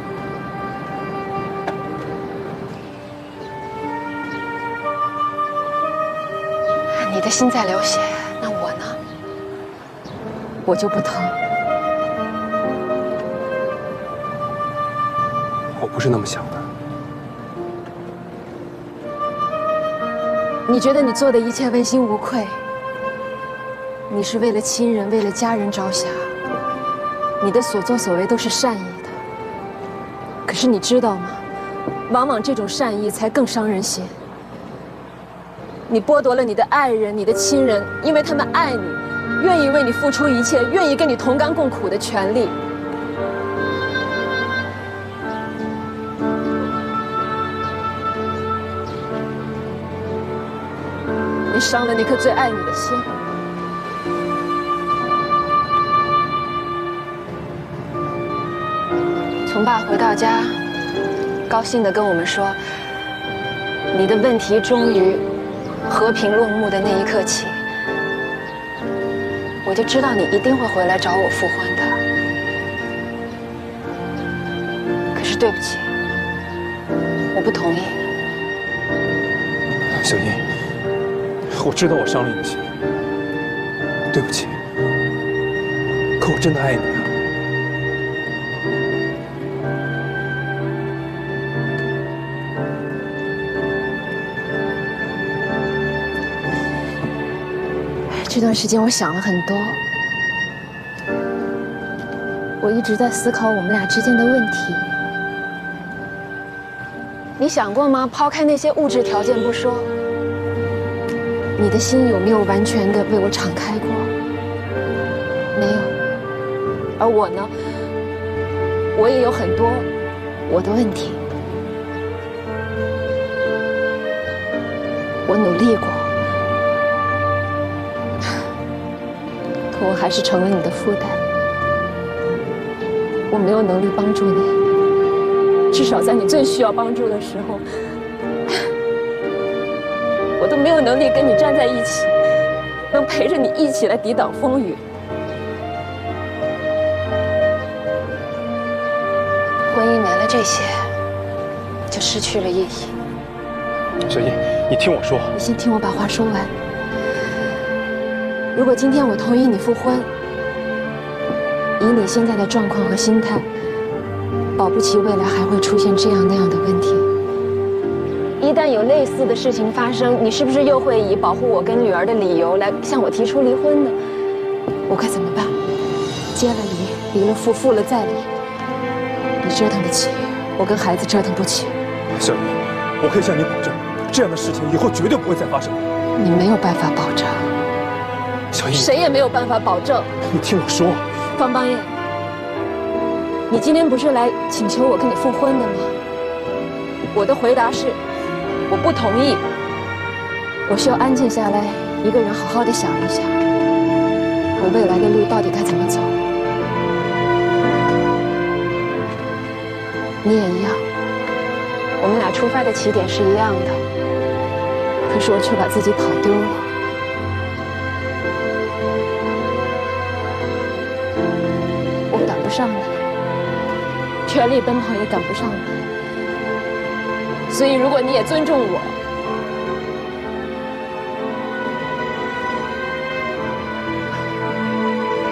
你的心在流血，那我呢？我就不疼。我不是那么想的。你觉得你做的一切问心无愧？你是为了亲人、为了家人着想，你的所作所为都是善意的。可是你知道吗？往往这种善意才更伤人心。你剥夺了你的爱人、你的亲人，因为他们爱你，愿意为你付出一切，愿意跟你同甘共苦的权利。你伤了那颗最爱你的心。从爸回到家，高兴地跟我们说，你的问题终于和平落幕的那一刻起，我就知道你一定会回来找我复婚的。可是对不起，我不同意。小英，我知道我伤了你的心，对不起。可我真的爱你啊。这段时间我想了很多，我一直在思考我们俩之间的问题。你想过吗？抛开那些物质条件不说，你的心有没有完全的为我敞开过？没有。而我呢，我也有很多我的问题，我努力过。可我还是成了你的负担，我没有能力帮助你，至少在你最需要帮助的时候，我都没有能力跟你站在一起，能陪着你一起来抵挡风雨。婚姻没了这些，就失去了意义。小英，你听我说。你先听我把话说完。如果今天我同意你复婚，以你现在的状况和心态，保不齐未来还会出现这样那样的问题。一旦有类似的事情发生，你是不是又会以保护我跟女儿的理由来向我提出离婚呢？我该怎么办？结了离，离了复，复了再离，你折腾得起，我跟孩子折腾不起。小姨，我可以向你保证，这样的事情以后绝对不会再发生。你没有办法保证。小姨，谁也没有办法保证。你听我说，方邦彦，你今天不是来请求我跟你复婚的吗？我的回答是，我不同意。我需要安静下来，一个人好好的想一想，我未来的路到底该怎么走。你也一样，我们俩出发的起点是一样的，可是我却把自己跑丢了。我赶不上你，全力奔跑也赶不上你。所以，如果你也尊重我，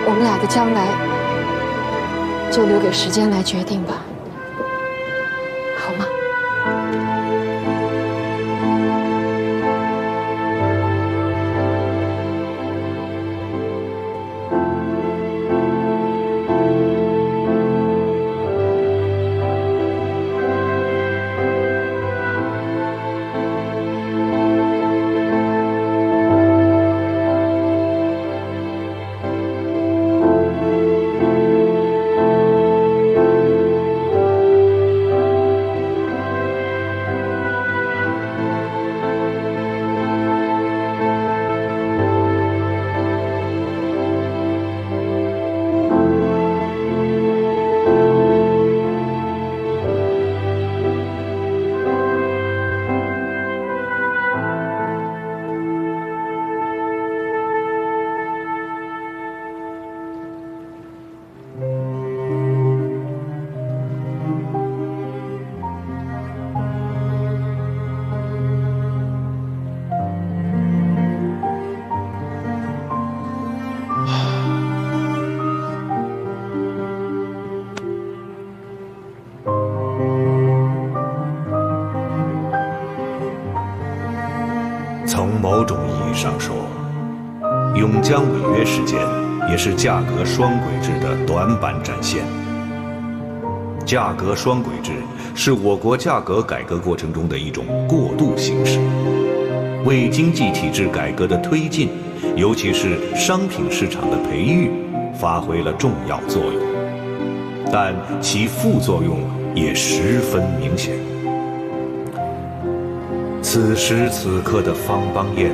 我们俩的将来就留给时间来决定吧，好吗？从某种意义上说，永江违约事件也是价格双轨制的短板展现。价格双轨制是我国价格改革过程中的一种过渡形式，为经济体制改革的推进，尤其是商品市场的培育，发挥了重要作用。但其副作用也十分明显。此时此刻的方邦彦，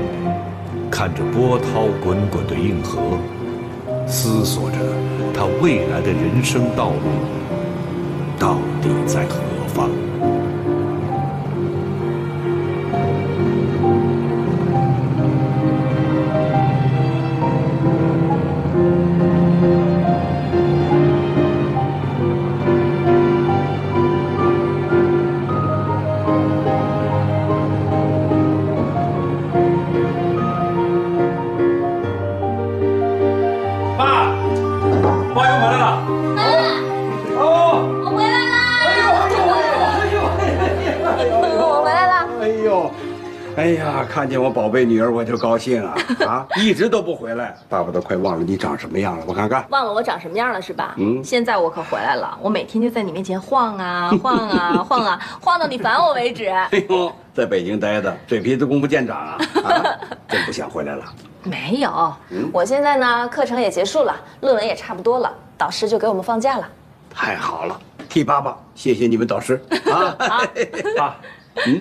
看着波涛滚滚的运河，思索着他未来的人生道路到底在何方。哎呀，看见我宝贝女儿我就高兴啊！啊，一直都不回来，爸爸都快忘了你长什么样了。我看看，忘了我长什么样了是吧？嗯，现在我可回来了，我每天就在你面前晃啊晃啊晃啊，晃到你烦我为止。哎呦，在北京待的嘴皮子功夫见长啊！啊，真不想回来了。没有，我现在呢课程也结束了，论文也差不多了，导师就给我们放假了。太好了，替爸爸谢谢你们导师啊！爸。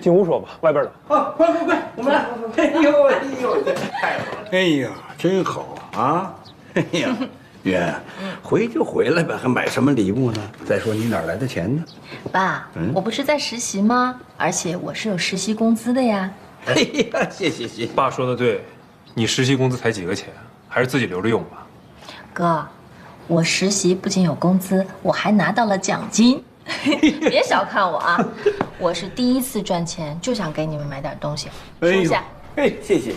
进屋说吧，外边冷。啊，快，我们来！哎呦，太好了！哎呀，真好啊！哎呀，月，回就回来吧，还买什么礼物呢？再说你哪来的钱呢？爸，我不是在实习吗？而且我是有实习工资的呀。哎呀，谢。爸说的对，你实习工资才几个钱，还是自己留着用吧。哥，我实习不仅有工资，我还拿到了奖金。别小看我啊，我是第一次赚钱，就想给你们买点东西，收下。哎，谢谢。